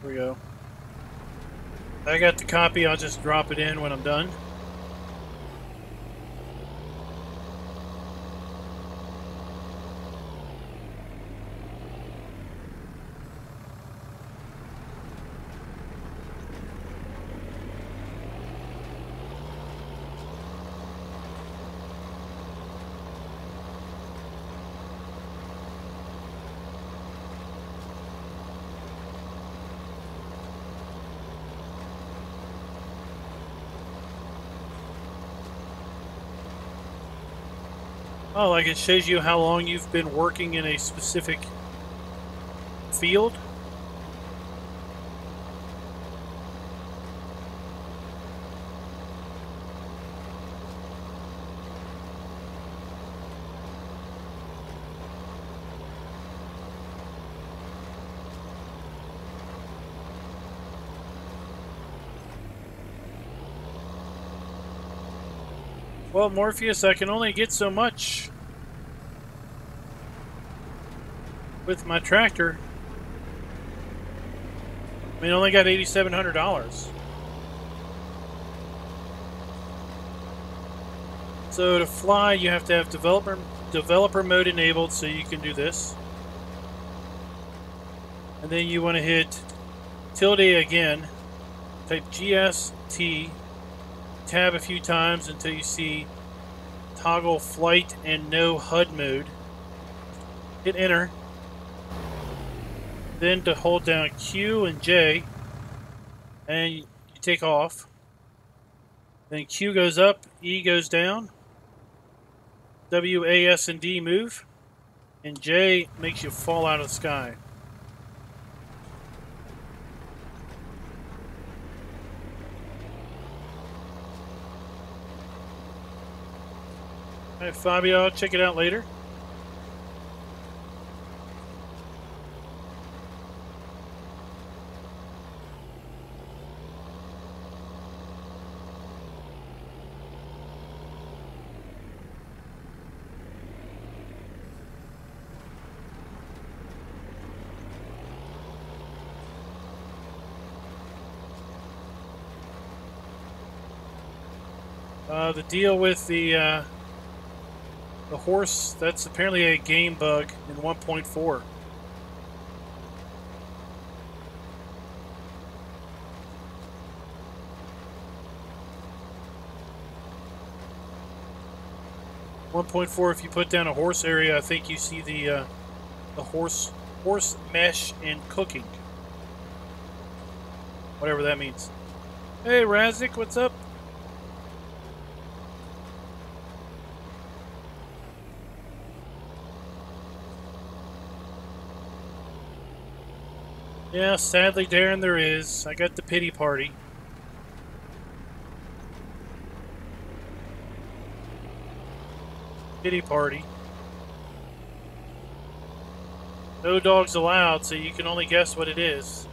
Here we go. I got the copy. I'll just drop it in when I'm done. Oh, like it shows you how long you've been working in a specific field? Well, Morpheus, I can only get so much with my tractor. I mean, I only got $8,700. So to fly, you have to have developer mode enabled, so you can do this. And then you want to hit tilde again, type GST, tab a few times until you see toggle flight and no HUD mode. Hit enter. Then to hold down Q and J, and you take off. Then Q goes up, E goes down, W, A, S, and D move, and J makes you fall out of the sky. All right, Fabio, I'll check it out later. The deal with the horse, that's apparently a game bug in 1.4. If you put down a horse area, I think you see the horse mesh and cooking. Whatever that means. Hey, Razik, what's up? Yeah, sadly, Darren, there is. I got the pity party. Pity party. No dogs allowed, so you can only guess what it is.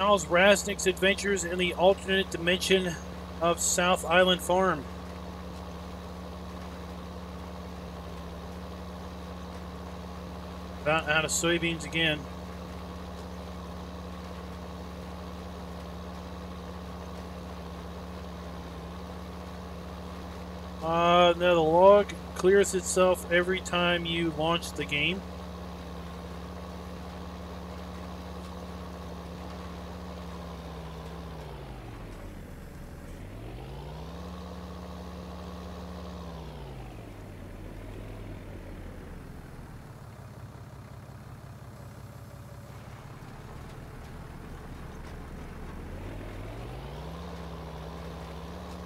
How's Rasnick's adventures in the alternate dimension of South Island Farm? Out of soybeans again. No, the log clears itself every time you launch the game.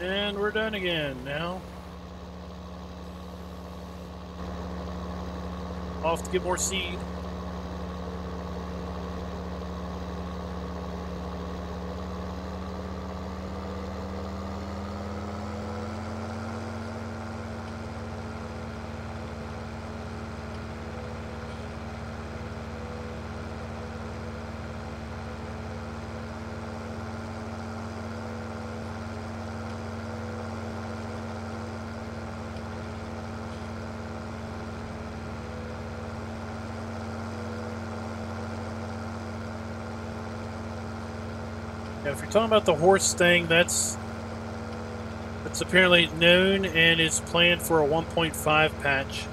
And we're done again now. Off to get more seed. Yeah, if you're talking about the horse thing, that's apparently known and is planned for a 1.5 patch.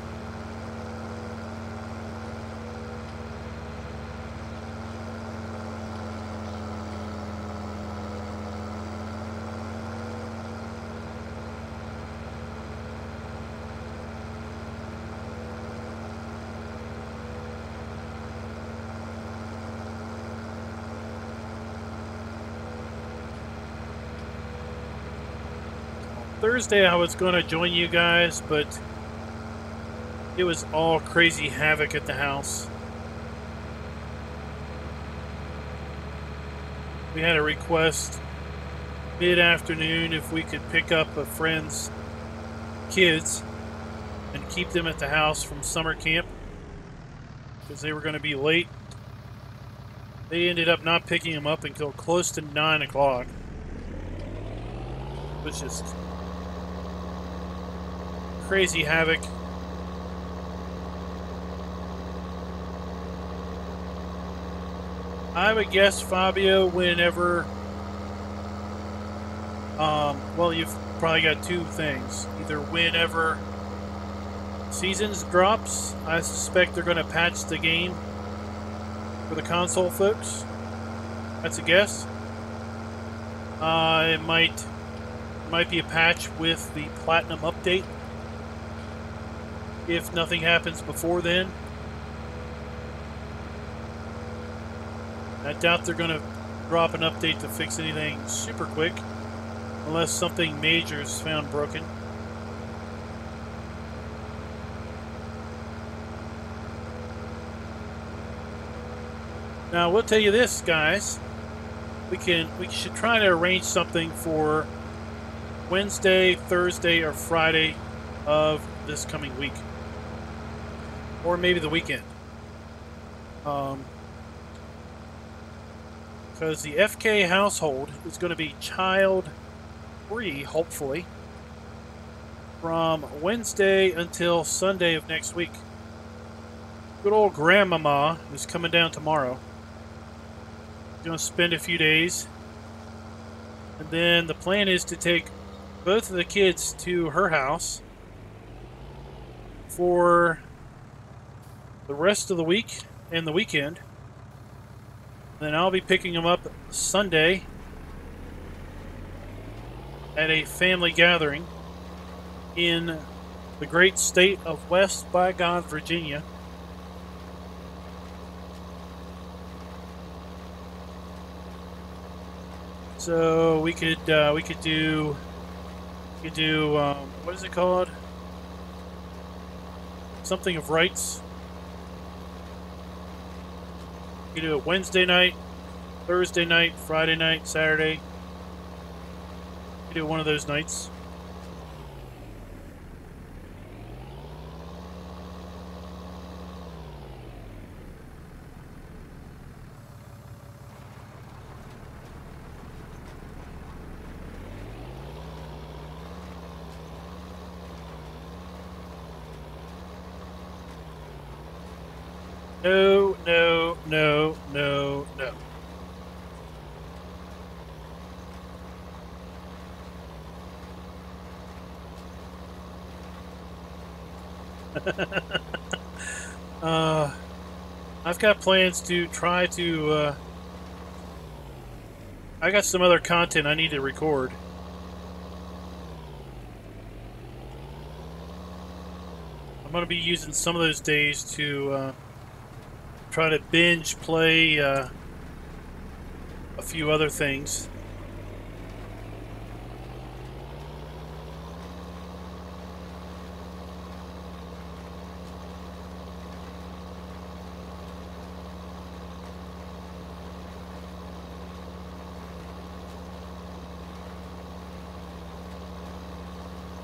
Thursday I was going to join you guys, but it was all crazy havoc at the house. We had a request mid-afternoon if we could pick up a friend's kids and keep them at the house from summer camp because they were going to be late. They ended up not picking them up until close to 9 o'clock. It was just crazy havoc. I would guess, Fabio, whenever well, you've probably got two things. Either whenever Seasons drops, I suspect they're going to patch the game for the console folks. That's a guess. It might be a patch with the Platinum update. If nothing happens before then. I doubt they're going to drop an update to fix anything super quick, unless something major is found broken. Now, we'll tell you this, guys. We should try to arrange something for Wednesday, Thursday, or Friday of this coming week. Or maybe the weekend. Because the FK household is going to be child-free, hopefully, from Wednesday until Sunday of next week. Good old grandmama is coming down tomorrow. Going to spend a few days. And then the plan is to take both of the kids to her house for the rest of the week and the weekend. Then I'll be picking them up Sunday at a family gathering in the great state of West by God, Virginia. So we could do what is it called? Something of rights. You do it Wednesday night, Thursday night, Friday night, Saturday. You do one of those nights. No, no, no, no, no. I've got plans to try to. I got some other content I need to record. I'm going to be using some of those days to try to binge play a few other things.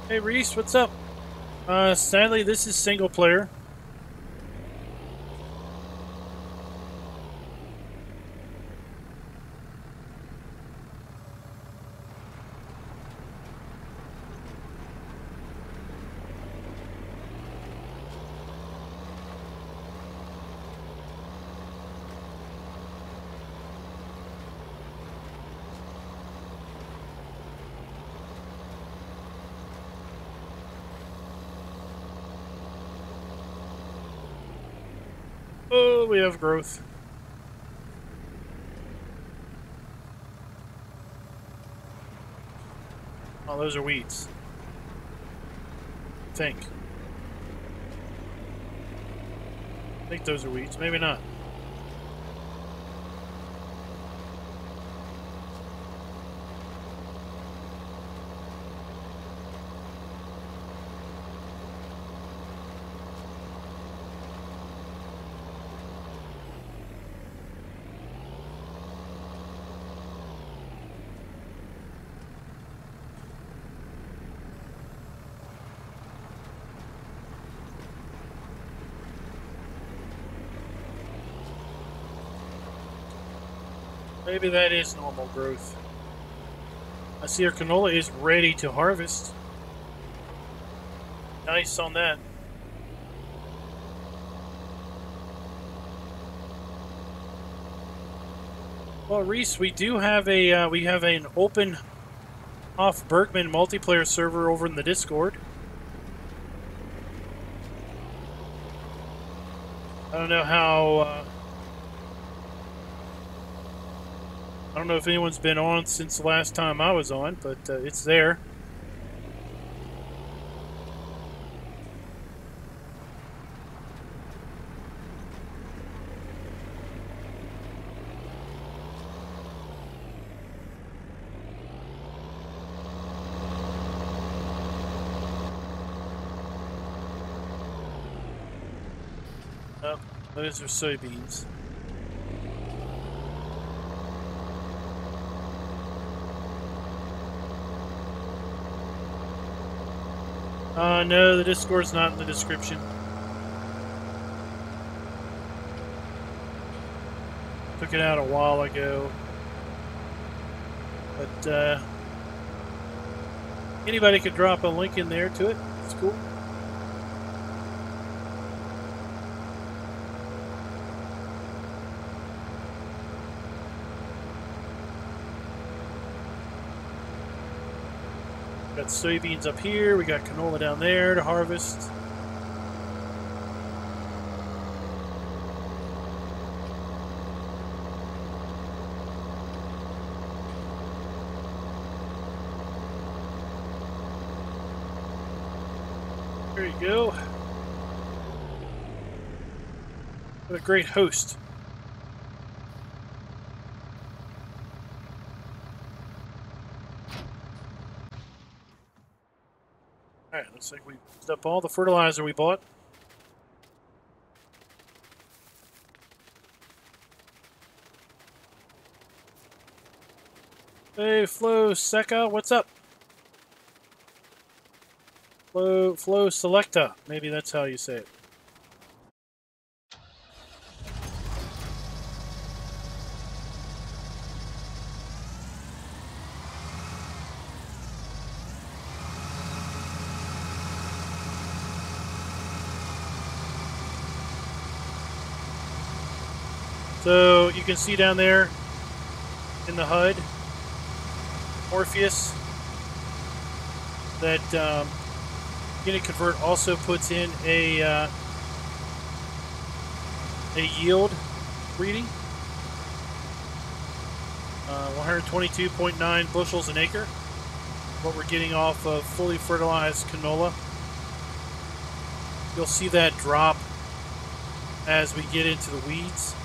Hey Reese, what's up? Sadly, this is single player. Oh, we have growth. Oh, those are weeds. I think those are weeds. Maybe not. Maybe that is normal growth. I see our canola is ready to harvest. Nice on that. Well, Reese, we do have a we have an open off Bergman multiplayer server over in the Discord. I don't know how. I don't know if anyone's been on since the last time I was on, but it's there. Oh, those are soybeans. No, the Discord's not in the description. Took it out a while ago. But anybody could drop a link in there to it. It's cool. Got soybeans up here. We got canola down there to harvest. There you go. What a great host. Alright, looks like we used up all the fertilizer we bought. Hey, Flo Seca, what's up? Flo Selecta, maybe that's how you say it. So you can see down there in the HUD, Morpheus, that Unit Convert also puts in a yield reading, 122.9 bushels an acre. What we're getting off of fully fertilized canola. You'll see that drop as we get into the weeds.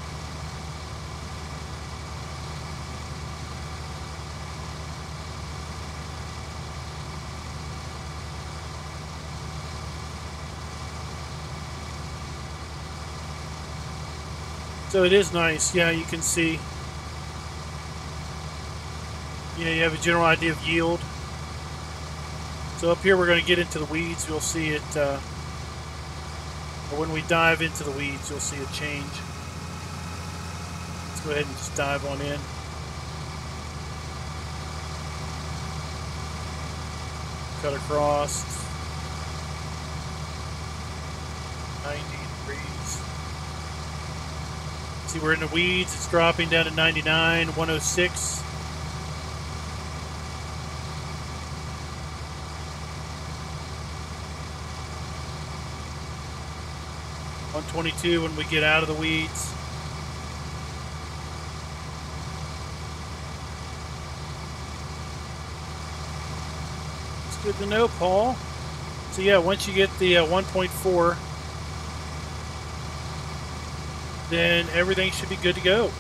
So it is nice. Yeah, you can see. You have a general idea of yield. So up here we're going to get into the weeds. You'll see it, or when we dive into the weeds, you'll see a change. Let's go ahead and just dive on in. Cut across 90 degrees. See, we're in the weeds. It's dropping down to 99, 106. .22 when we get out of the weeds. It's good to know, Paul. So yeah, once you get the 1.4, then everything should be good to go.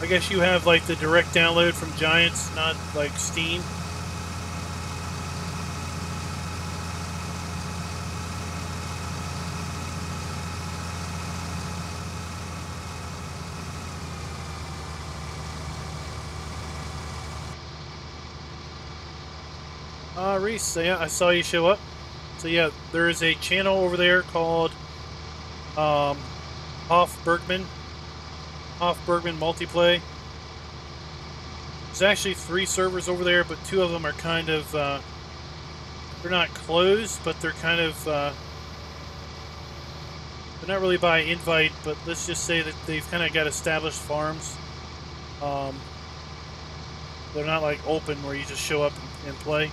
I guess you have like the direct download from Giants, not like Steam. Reese, yeah, I saw you show up. So yeah, there is a channel over there called Hoff Bergman Multiplay. There's actually 3 servers over there, but 2 of them are kind of they're not closed, but they're kind of they're not really by invite, but let's just say that they've kind of got established farms. They're not like open where you just show up and play.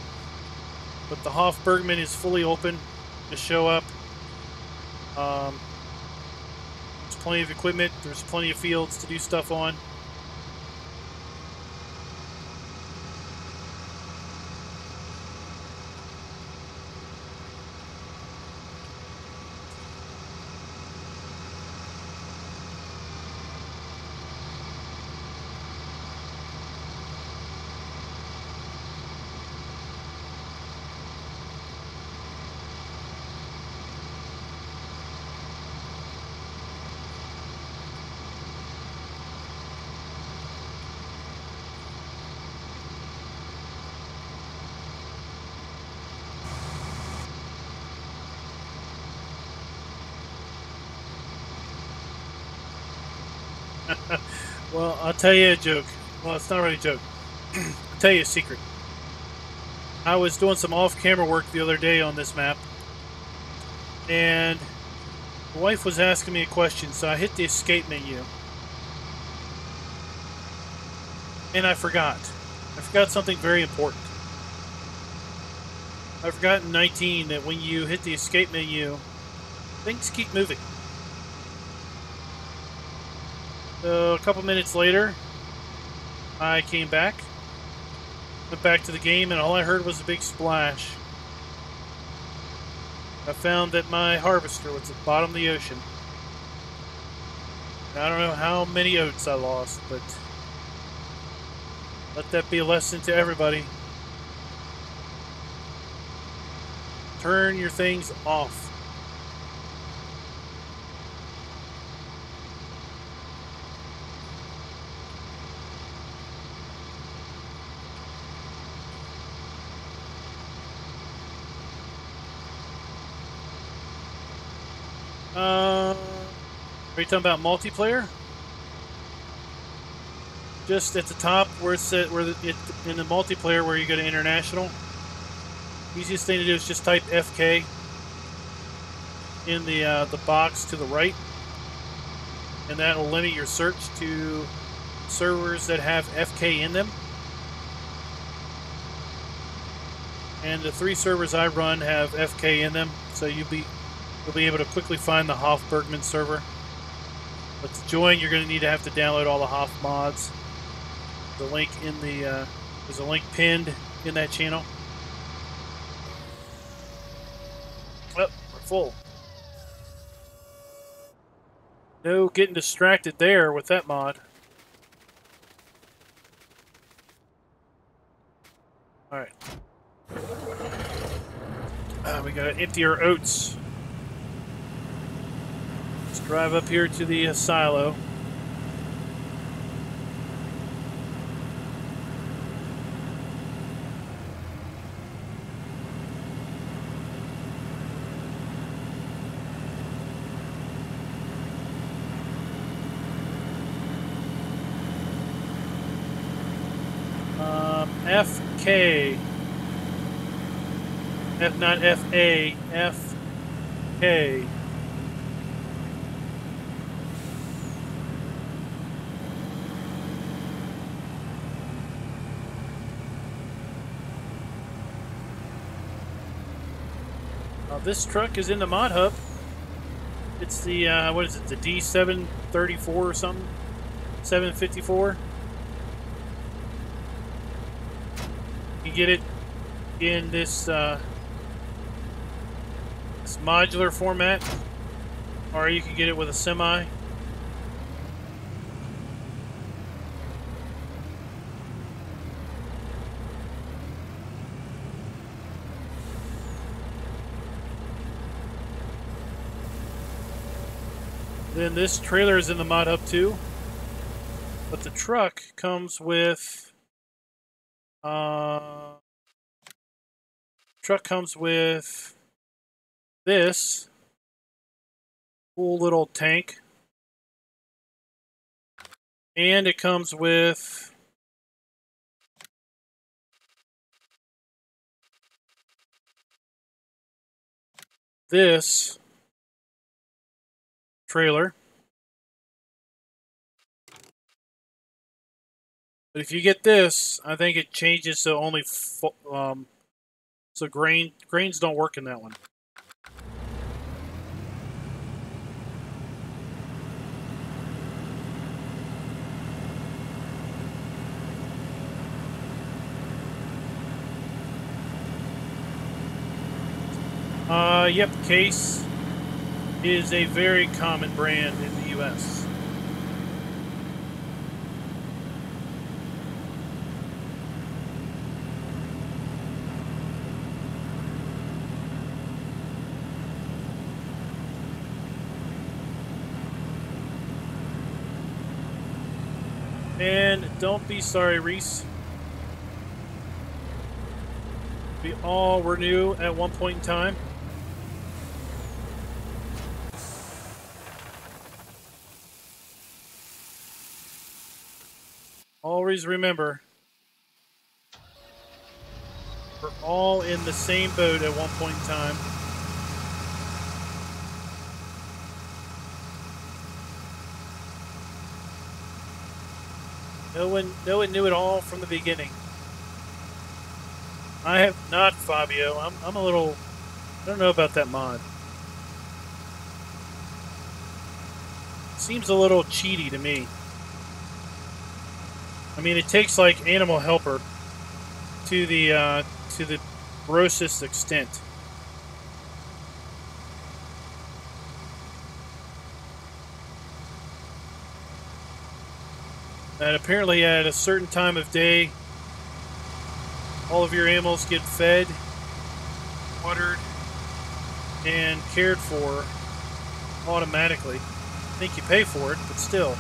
But the Hoff Bergman is fully open to show up. There's plenty of equipment. There's plenty of fields to do stuff on. Well, I'll tell you a joke. Well, it's not really a joke. I'll tell you a secret. I was doing some off-camera work the other day on this map, and the wife was asking me a question, so I hit the escape menu, and I forgot. I forgot something very important. I forgot in 19 that when you hit the escape menu, things keep moving. So a couple minutes later, I came back, went back to the game, and all I heard was a big splash. I found that my harvester was at the bottom of the ocean. I don't know how many oats I lost, but let that be a lesson to everybody. Turn your things off. Are you talking about multiplayer? Just at the top where it's at, in the multiplayer where you go to international. Easiest thing to do is just type FK. in the box to the right, and that will limit your search to servers that have FK in them. And the 3 servers I run have FK in them, so you'll be able to quickly find the Hoff Bergman server. But to join, you're going to need to have to download all the Hoff mods. The link in the there's a link pinned in that channel. Oh, we're full. No getting distracted there with that mod. All right. We gotta empty our oats. Let's drive up here to the silo. FK. Not FA. FK. This truck is in the mod hub. It's the, what is it, the D734 or something? 754? You get it in this, this modular format, or you can get it with a semi. Then this trailer is in the mod hub too, but the truck comes with this cool little tank, and it comes with this trailer. But if you get this, I think it changes so only so grains don't work in that one. Yep, Case is a very common brand in the U.S. And don't be sorry, Reese. We all were new at one point in time. Always remember, we're all in the same boat at one point in time. No one knew it all from the beginning. I have not, Fabio. I'm a little, I don't know about that mod. Seems a little cheaty to me. I mean, it takes like Animal Helper to the grossest extent. And apparently at a certain time of day, all of your animals get fed, watered, and cared for automatically. I think you pay for it, but still.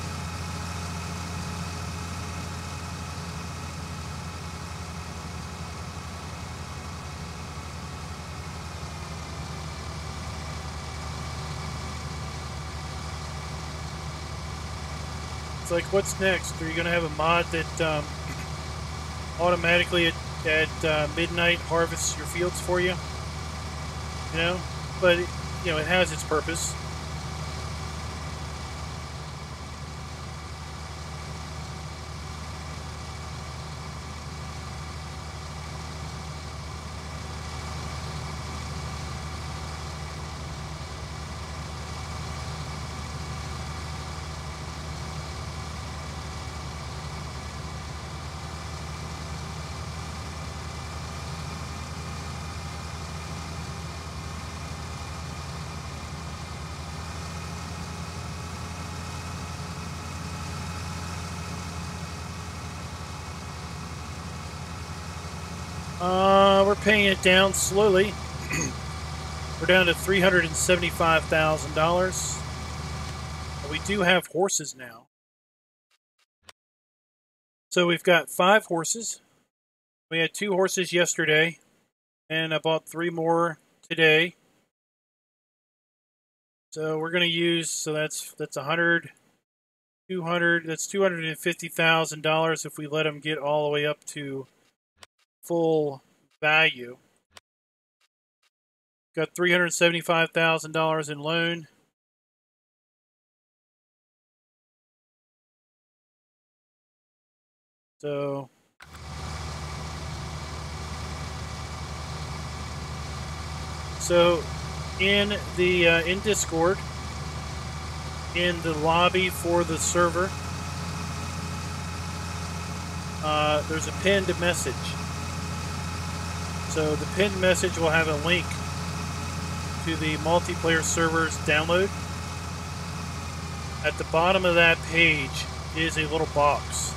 It's like, what's next? Are you going to have a mod that automatically at midnight harvests your fields for you? You know? But you know, it has its purpose. We're paying it down slowly. We're down to $375,000. We do have horses now. So we've got 5 horses. We had 2 horses yesterday, and I bought 3 more today. So we're going to use, so that's 100, 200, that's $250,000 if we let them get all the way up to full value. Got $375,000 in loan. So in the in Discord, in the lobby for the server, there's a pinned message. So the pinned message will have a link to the multiplayer server's download. At the bottom of that page is a little box.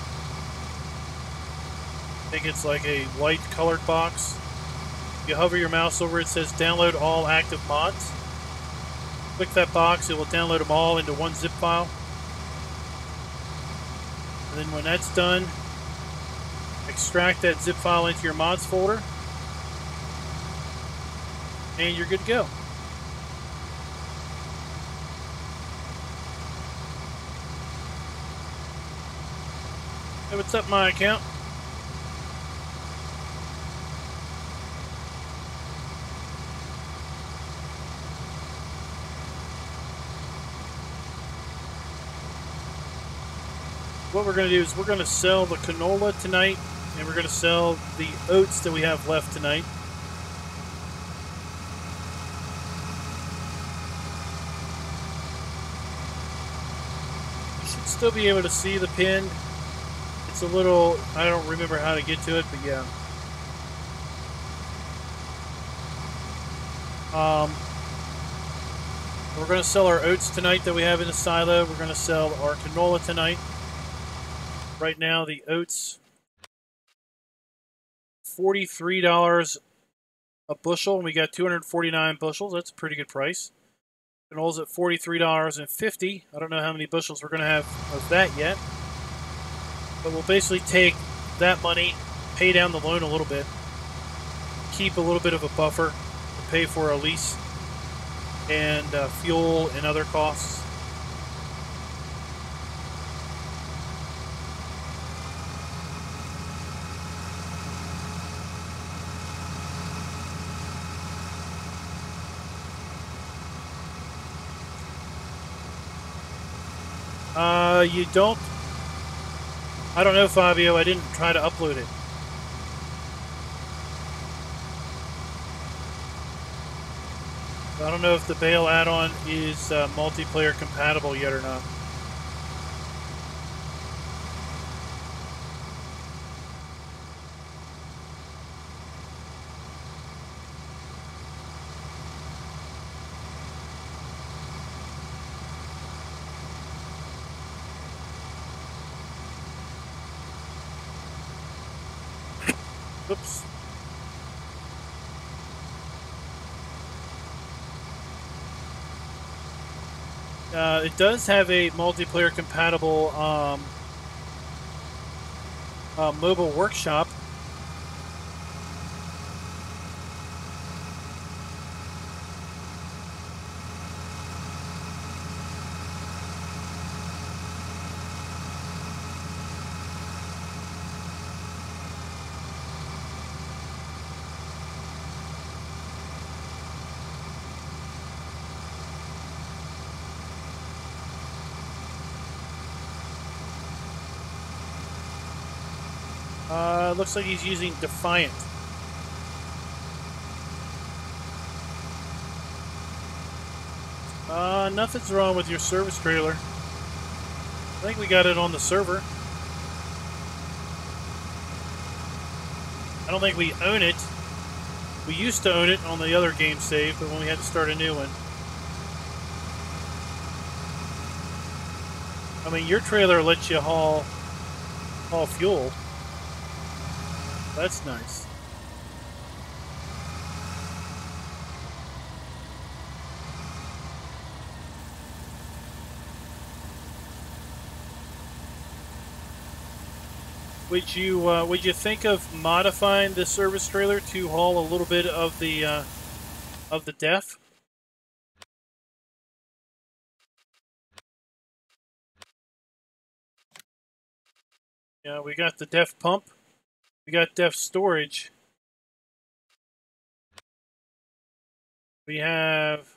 I think it's like a white colored box. If you hover your mouse over it, it says download all active mods. Click that box, it will download them all into one zip file. And then when that's done, extract that zip file into your mods folder, and you're good to go. Hey, what's up, my account? What we're going to do is we're going to sell the canola tonight, and we're going to sell the oats that we have left tonight. You should still be able to see the pin. It's a little, I don't remember how to get to it, but yeah. We're going to sell our oats tonight that we have in the silo. We're going to sell our canola tonight. Right now, the oats, $43 a bushel, and we got 249 bushels. That's a pretty good price. Canola's at $43.50. I don't know how many bushels we're going to have of that yet. But we'll basically take that money, pay down the loan a little bit, keep a little bit of a buffer to pay for a lease and fuel and other costs. You don't. I don't know, Fabio. I didn't try to upload it. I don't know if the Bale add-on is multiplayer compatible yet or not. Oops. It does have a multiplayer compatible mobile workshop. Looks like he's using Defiant. Nothing's wrong with your service trailer. I think we got it on the server. I don't think we own it. We used to own it on the other game save, but when we had to start a new one. I mean, your trailer lets you haul fuel. That's nice. Would you think of modifying the service trailer to haul a little bit of the def? Yeah, we got the def pump. We got def storage. We have,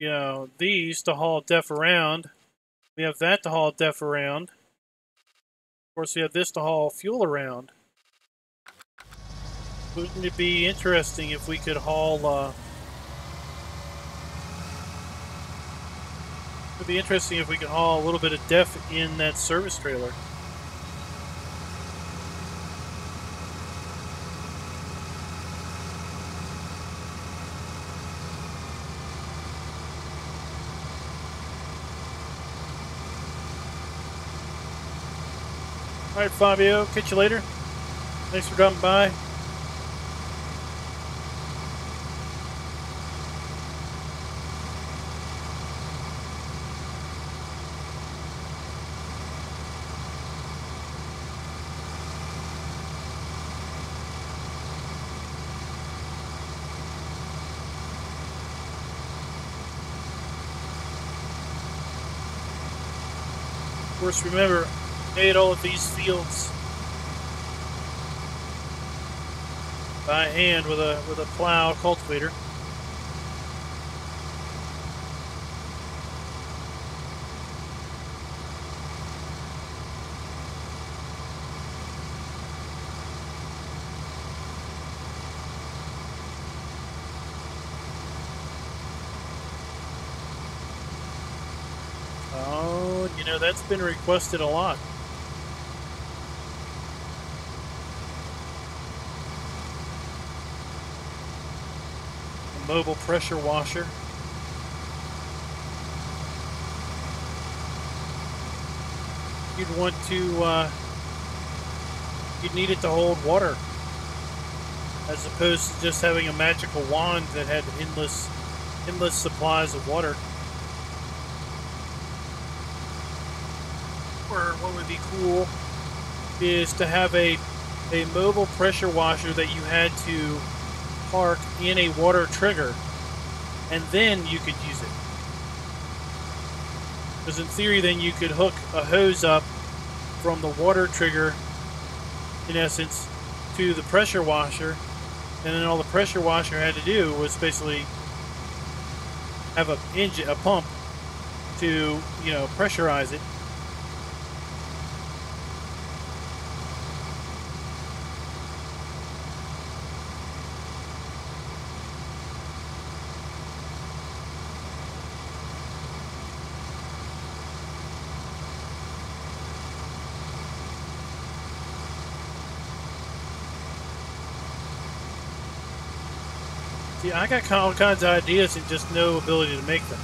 you know, these to haul def around. We have that to haul def around. Of course, we have this to haul fuel around. Wouldn't it be interesting if we could haul? It'd be interesting if we could haul a little bit of def in that service trailer. All right, Fabio. Catch you later. Thanks for dropping by. Of course, remember, made all of these fields by hand with a plow cultivator. Oh, you know, that's been requested a lot. A mobile pressure washer. You'd want to, you'd need it to hold water, as opposed to just having a magical wand that had endless supplies of water. Or what would be cool is to have a mobile pressure washer that you had to park in a water trigger, and then you could use it. Because in theory, then you could hook a hose up from the water trigger, in essence, to the pressure washer, and then all the pressure washer had to do was basically have a pump to, you know, pressurize it. See, I got all kinds of ideas and just no ability to make them.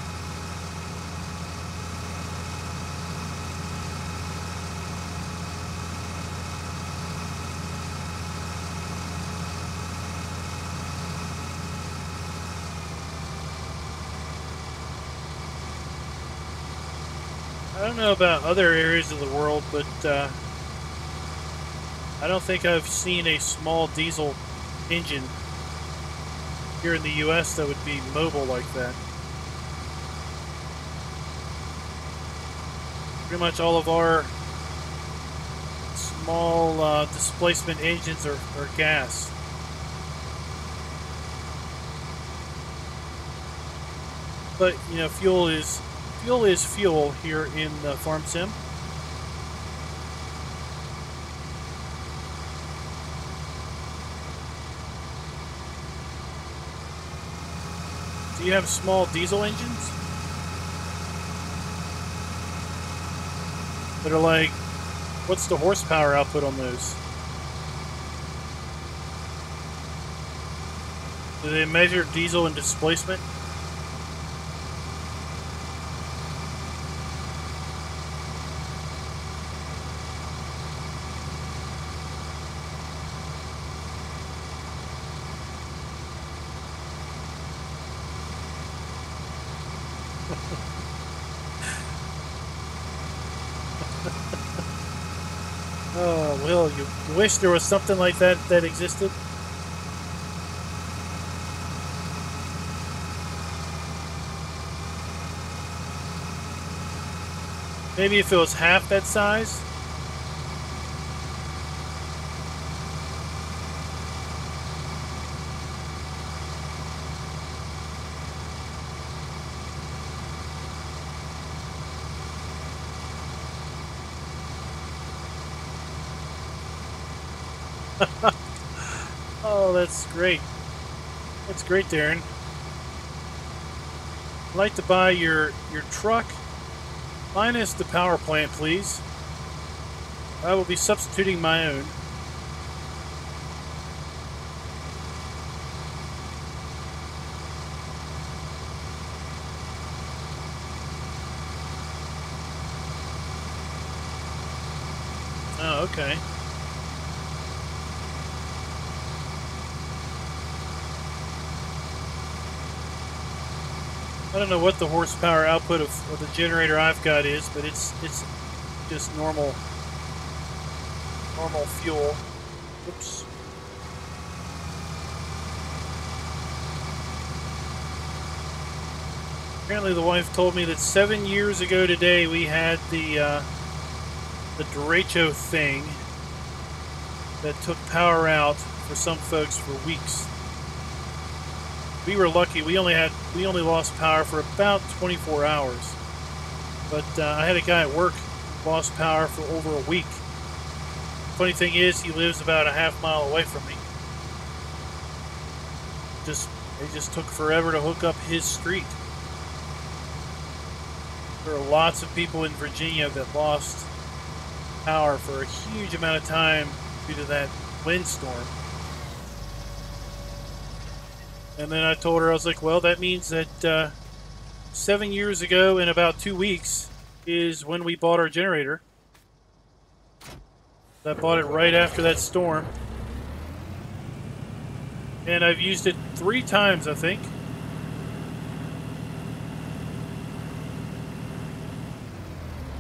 I don't know about other areas of the world, but I don't think I've seen a small diesel engine here in the U.S. that would be mobile like that. Pretty much all of our small displacement engines are gas. But, you know, fuel is fuel here in the Farm Sim. Do you have small diesel engines that are like, what's the horsepower output on those? Do they measure diesel and displacement? Oh, Will, you wish there was something like that that existed? Maybe if it was half that size? Oh, that's great. That's great, Darren. I'd like to buy your truck minus the power plant, please. I will be substituting my own. Oh, okay. I don't know what the horsepower output of the generator I've got is, but it's just normal fuel. Oops. Apparently the wife told me that 7 years ago today we had the derecho thing that took power out for some folks for weeks. We were lucky. We only lost power for about 24 hours. But I had a guy at work who lost power for over a week. Funny thing is, he lives about a half mile away from me. It just took forever to hook up his street. There are lots of people in Virginia that lost power for a huge amount of time due to that windstorm. And then I told her, I was like, well, that means that 7 years ago in about 2 weeks is when we bought our generator. I bought it right after that storm. And I've used it 3 times, I think.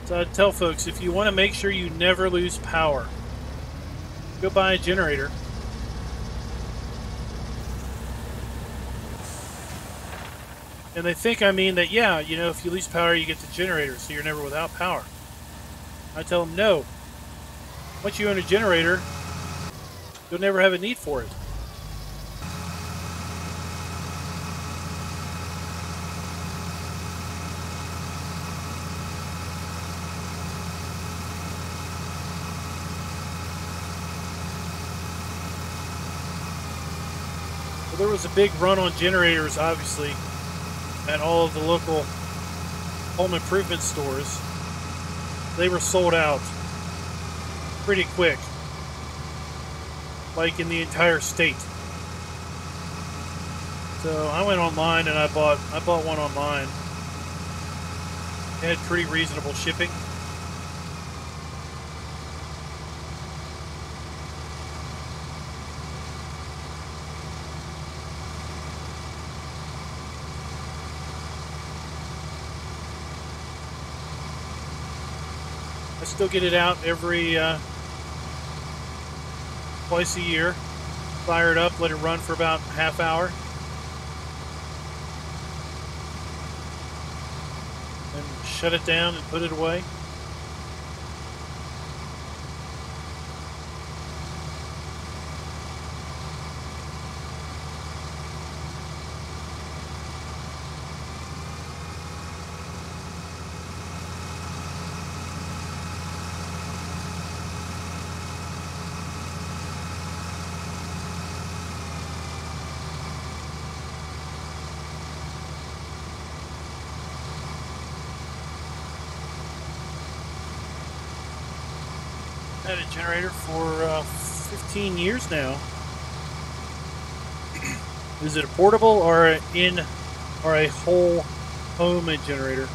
So I tell folks, if you want to make sure you never lose power, go buy a generator. And they think I mean that, yeah, you know, if you lose power, you get the generator, so you're never without power. I tell them, no. Once you own a generator, you'll never have a need for it. Well, there was a big run on generators, obviously, at all of the local home improvement stores. They were sold out pretty quick, like in the entire state. So I went online and I bought one online. It had pretty reasonable shipping. I still get it out every twice a year. Fire it up, let it run for about a half hour. And shut it down and put it away. Had a generator for 15 years now. Is it a portable or a whole home generator?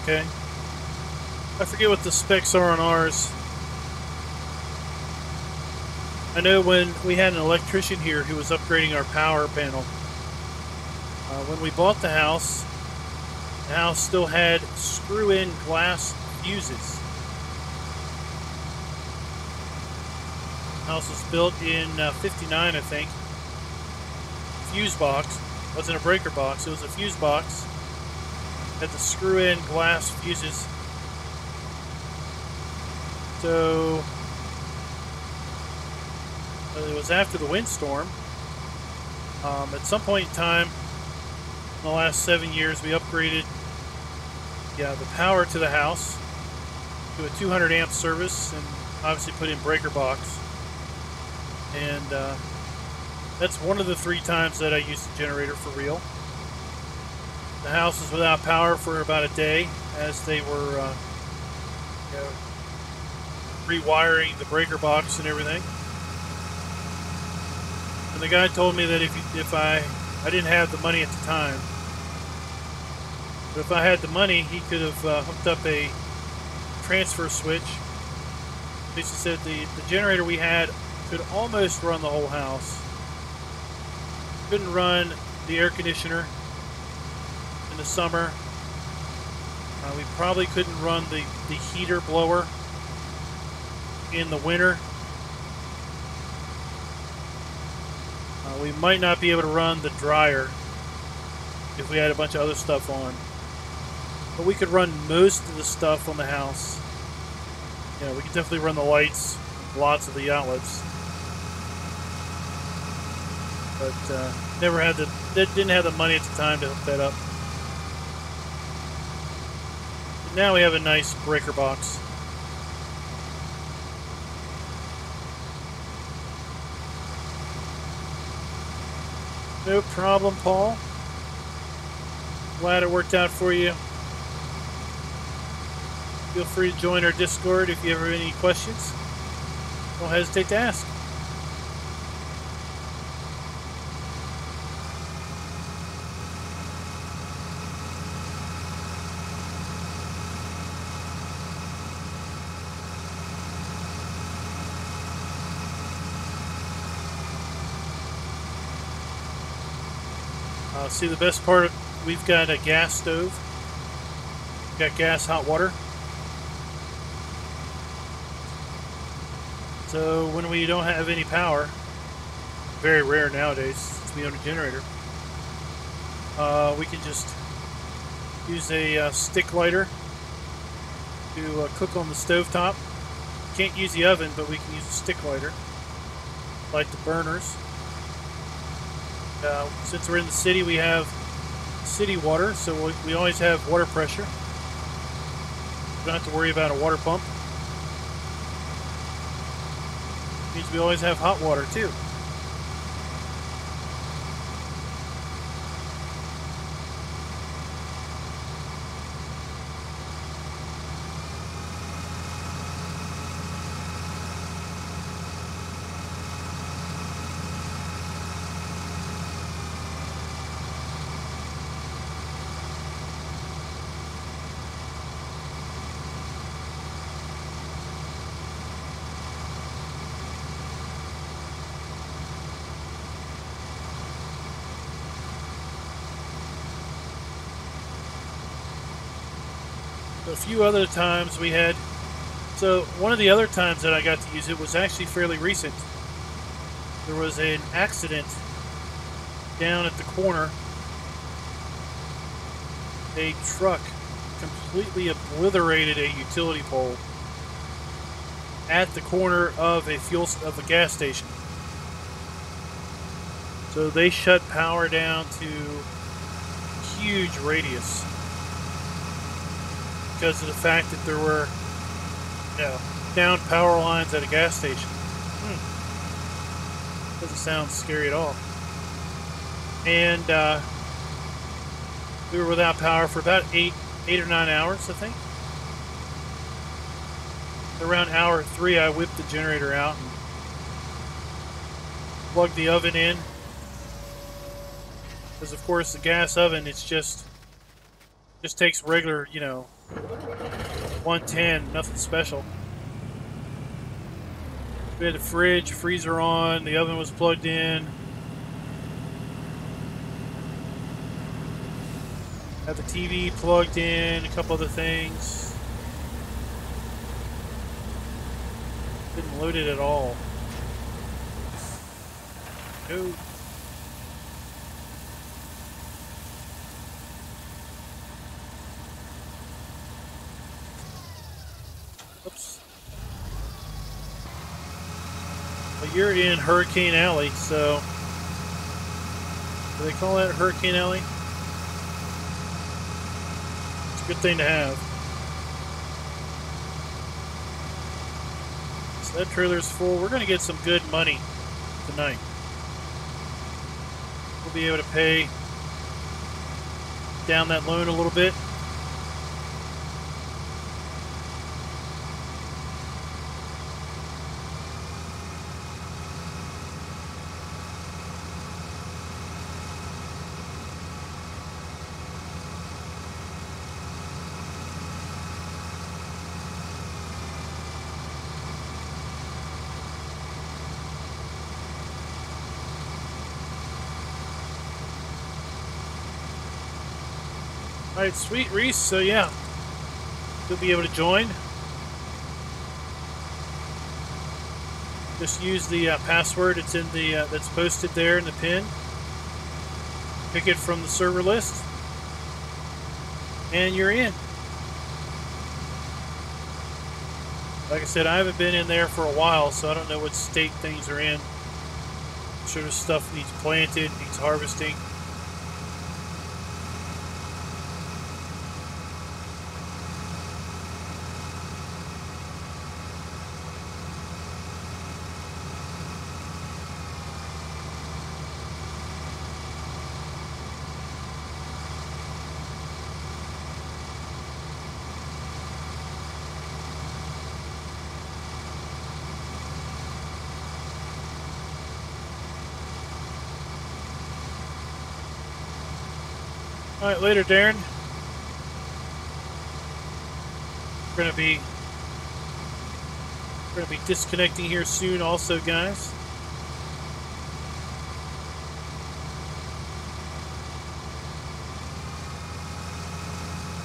Okay. I forget what the specs are on ours. I know when we had an electrician here who was upgrading our power panel, when we bought the house still had screw-in glass fuses. The house was built in 59, I think. Fuse box. Wasn't a breaker box, it was a fuse box. Had the screw-in glass fuses. So it was after the windstorm. At some point in time, in the last 7 years, we upgraded the power to the house to a 200 amp service, and obviously put in breaker box. And that's one of the 3 times that I used the generator for real. The house was without power for about a day as they were rewiring the breaker box and everything. And the guy told me that if I didn't have the money at the time, but if I had the money, he could have hooked up a transfer switch. He said the generator we had could almost run the whole house. Couldn't run the air conditioner in the summer. We probably couldn't run the heater blower in the winter. We might not be able to run the dryer if we had a bunch of other stuff on. But we could run most of the stuff on the house. We could definitely run the lights, lots of the outlets. But didn't have the money at the time to hook that up. But now we have a nice breaker box. No problem, Paul. Glad it worked out for you. Feel free to join our Discord if you ever have any questions. Don't hesitate to ask. See, the best part, we've got a gas stove. We've got gas hot water. So when we don't have any power, very rare nowadays since we own a generator, we can just use a stick lighter to cook on the stovetop. Can't use the oven, but we can use a stick lighter, light the burners. Since we're in the city, we have city water, so we always have water pressure. We don't have to worry about a water pump. It means we always have hot water too. A few other times we had So one of the other times that I got to use it was actually fairly recent. There was an accident down at the corner. A truck completely obliterated a utility pole at the corner of a gas station. So they shut power down to a huge radius because of the fact that there were, down power lines at a gas station. Doesn't sound scary at all. And we were without power for about 8 or 9 hours, I think. Around hour 3, I whipped the generator out and plugged the oven in. Because of course the gas oven, it's just takes regular, 110, nothing special. We had the fridge, freezer on, the oven was plugged in. Had the TV plugged in, a couple other things. Didn't load it at all. No. Oops. Well, you're in Hurricane Alley, so... Do they call that Hurricane Alley? Good thing to have. So that trailer's full. We're going to get some good money tonight. We'll be able to pay down that loan a little bit. Alright, sweet, Reese. So yeah, you'll be able to join. Just use the password. It's in the that's posted there in the pin. Pick it from the server list, and you're in. Like I said, I haven't been in there for a while, so I don't know what state things are in. I'm sure there's stuff needs planted, needs harvesting. All right, later, Darren. We're gonna be disconnecting here soon, also, guys.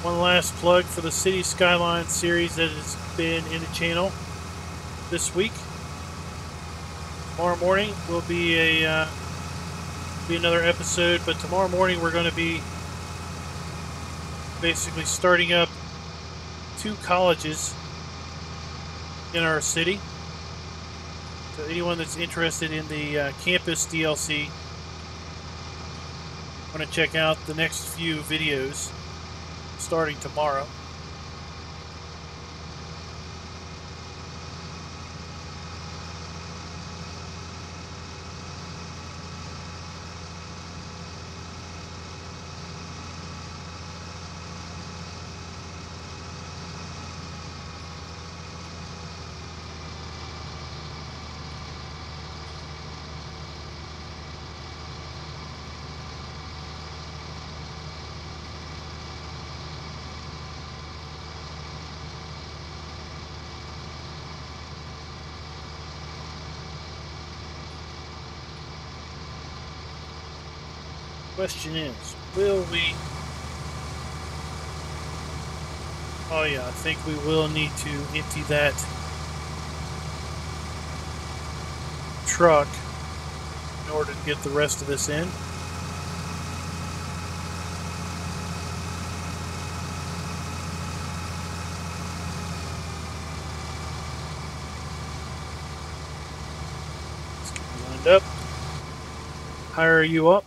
One last plug for the City Skyline series that has been in the channel this week. Tomorrow morning will be another episode, but tomorrow morning we're going to be basically starting up 2 colleges in our city. So anyone that's interested in the campus DLC, want to check out the next few videos starting tomorrow. Question is, will we Oh yeah, I think we will need to empty that truck in order to get the rest of this in. Let's get you lined up. Hire you up.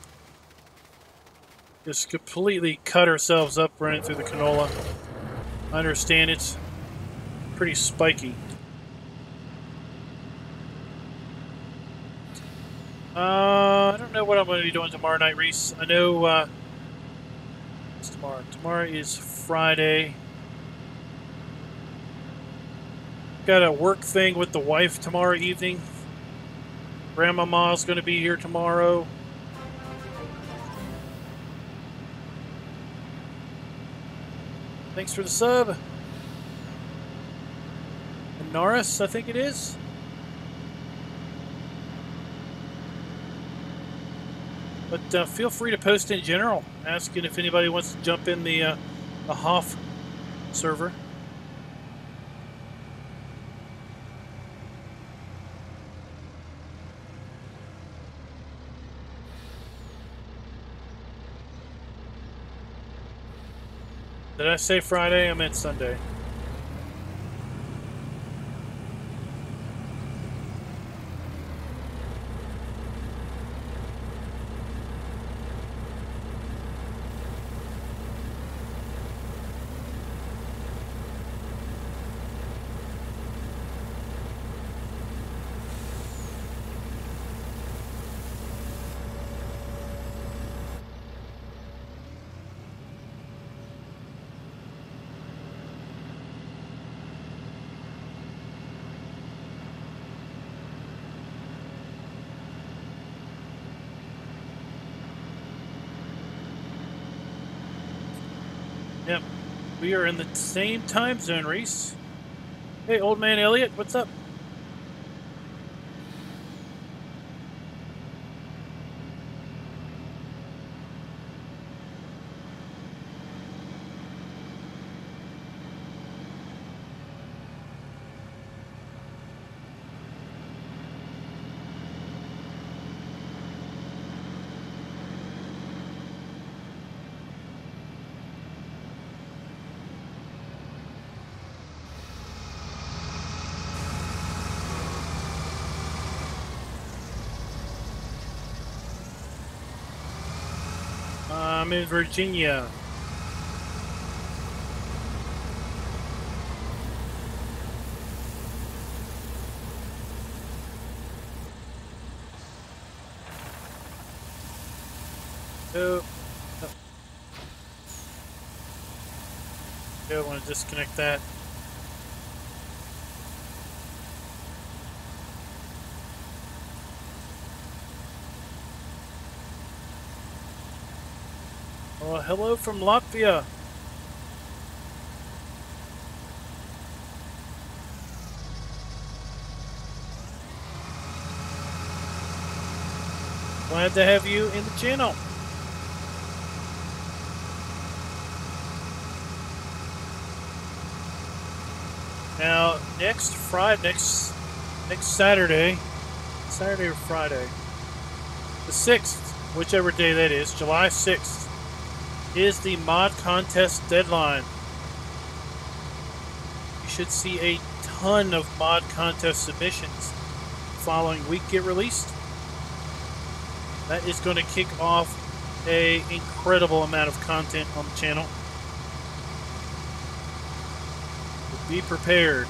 Just completely cut ourselves up running through the canola. I understand it's pretty spiky. I don't know what I'm going to be doing tomorrow night, Reese. I know, what's tomorrow? Tomorrow is Friday. Got a work thing with the wife tomorrow evening. Grandmama's going to be here tomorrow. Thanks for the sub. And Norris, I think it is. But feel free to post in general, asking if anybody wants to jump in the Hoff server. Did I say Friday? I meant Sunday. Yep, we are in the same time zone, Reese. Hey, old man Elliot, what's up? I'm in Virginia. Oh, I want to disconnect that. Oh, hello from Latvia. Glad to have you in the channel. Now, next Saturday or Friday, the 6th, whichever day that is, July 6th, is the mod contest deadline. You should see a ton of mod contest submissions following week get released. That is going to kick off an incredible amount of content on the channel. Be prepared.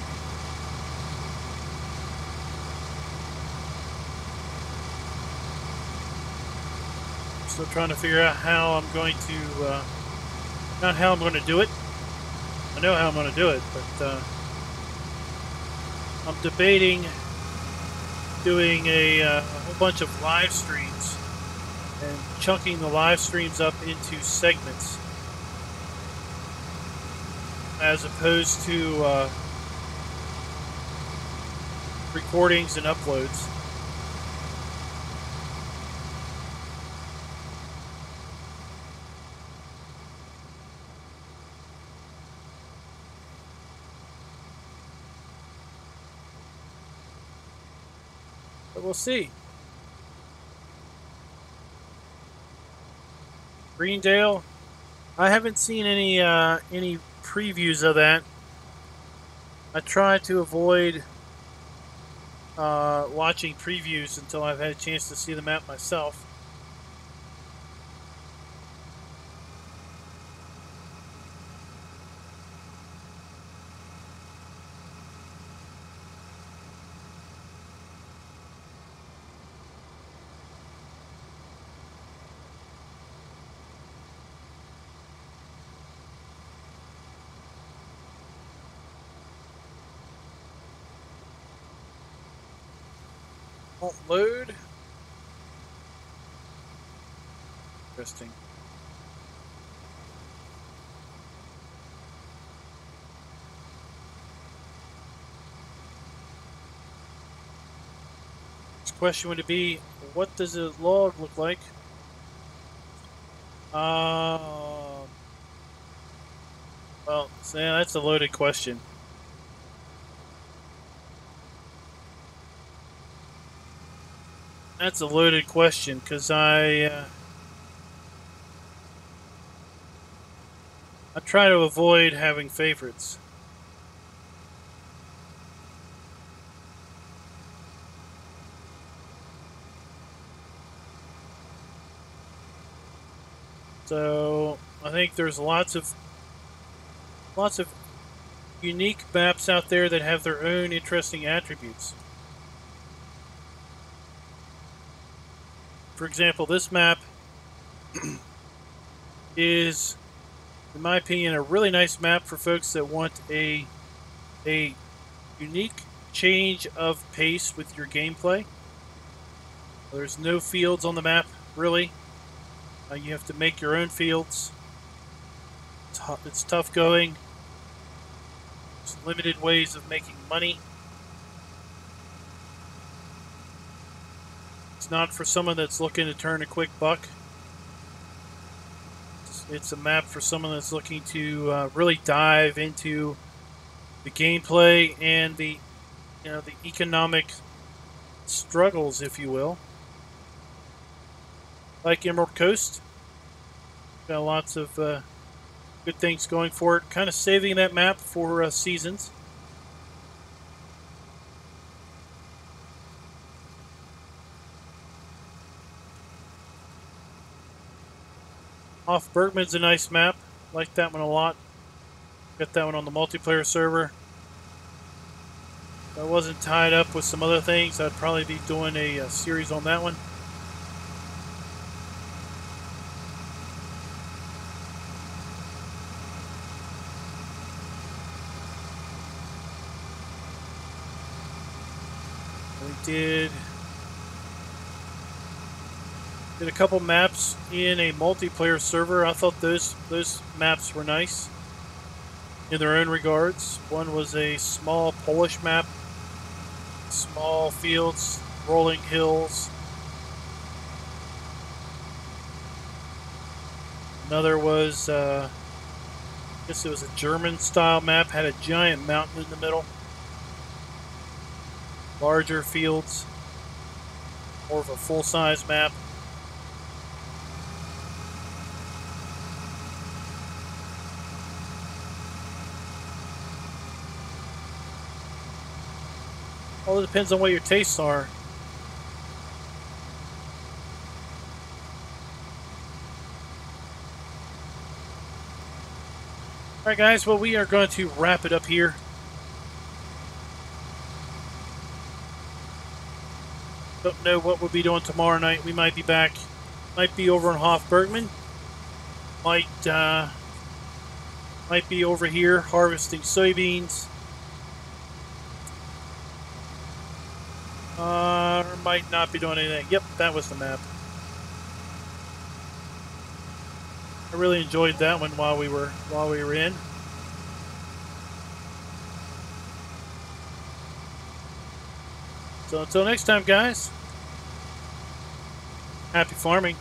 Still trying to figure out how I'm going to, not how I'm going to do it. I know how I'm going to do it, but I'm debating doing a whole bunch of live streams and chunking the live streams up into segments, as opposed to recordings and uploads. But we'll see. Greendale. I haven't seen any previews of that. I try to avoid watching previews until I've had a chance to see the map myself. Won't load. Interesting. Next question would be, what does a log look like? Well, yeah, that's a loaded question. That's a loaded question because I try to avoid having favorites. So I think there's lots of unique maps out there that have their own interesting attributes. For example, this map is, in my opinion, a really nice map for folks that want a unique change of pace with your gameplay. There's no fields on the map, really. You have to make your own fields. It's tough going. There's limited ways of making money. It's not for someone that's looking to turn a quick buck. It's a map for someone that's looking to really dive into the gameplay and the economic struggles, if you will. Like Emerald Coast, got lots of good things going for it. Kind of saving that map for seasons. Off Bergman's a nice map. Like that one a lot. Got that one on the multiplayer server. If I wasn't tied up with some other things, I'd probably be doing a series on that one. We did a couple maps in a multiplayer server. I thought those maps were nice in their own regards. One was a small Polish map, small fields, rolling hills. Another was, I guess it was a German style map, had a giant mountain in the middle. Larger fields, more of a full-size map. Well, it depends on what your tastes are. Alright guys, well we are going to wrap it up here. Don't know what we'll be doing tomorrow night. We might be back. Might be over in Hofbergman. Might be over here harvesting soybeans. Or might not be doing anything. Yep, that was the map. I really enjoyed that one while we were in. So until next time, guys, happy farming.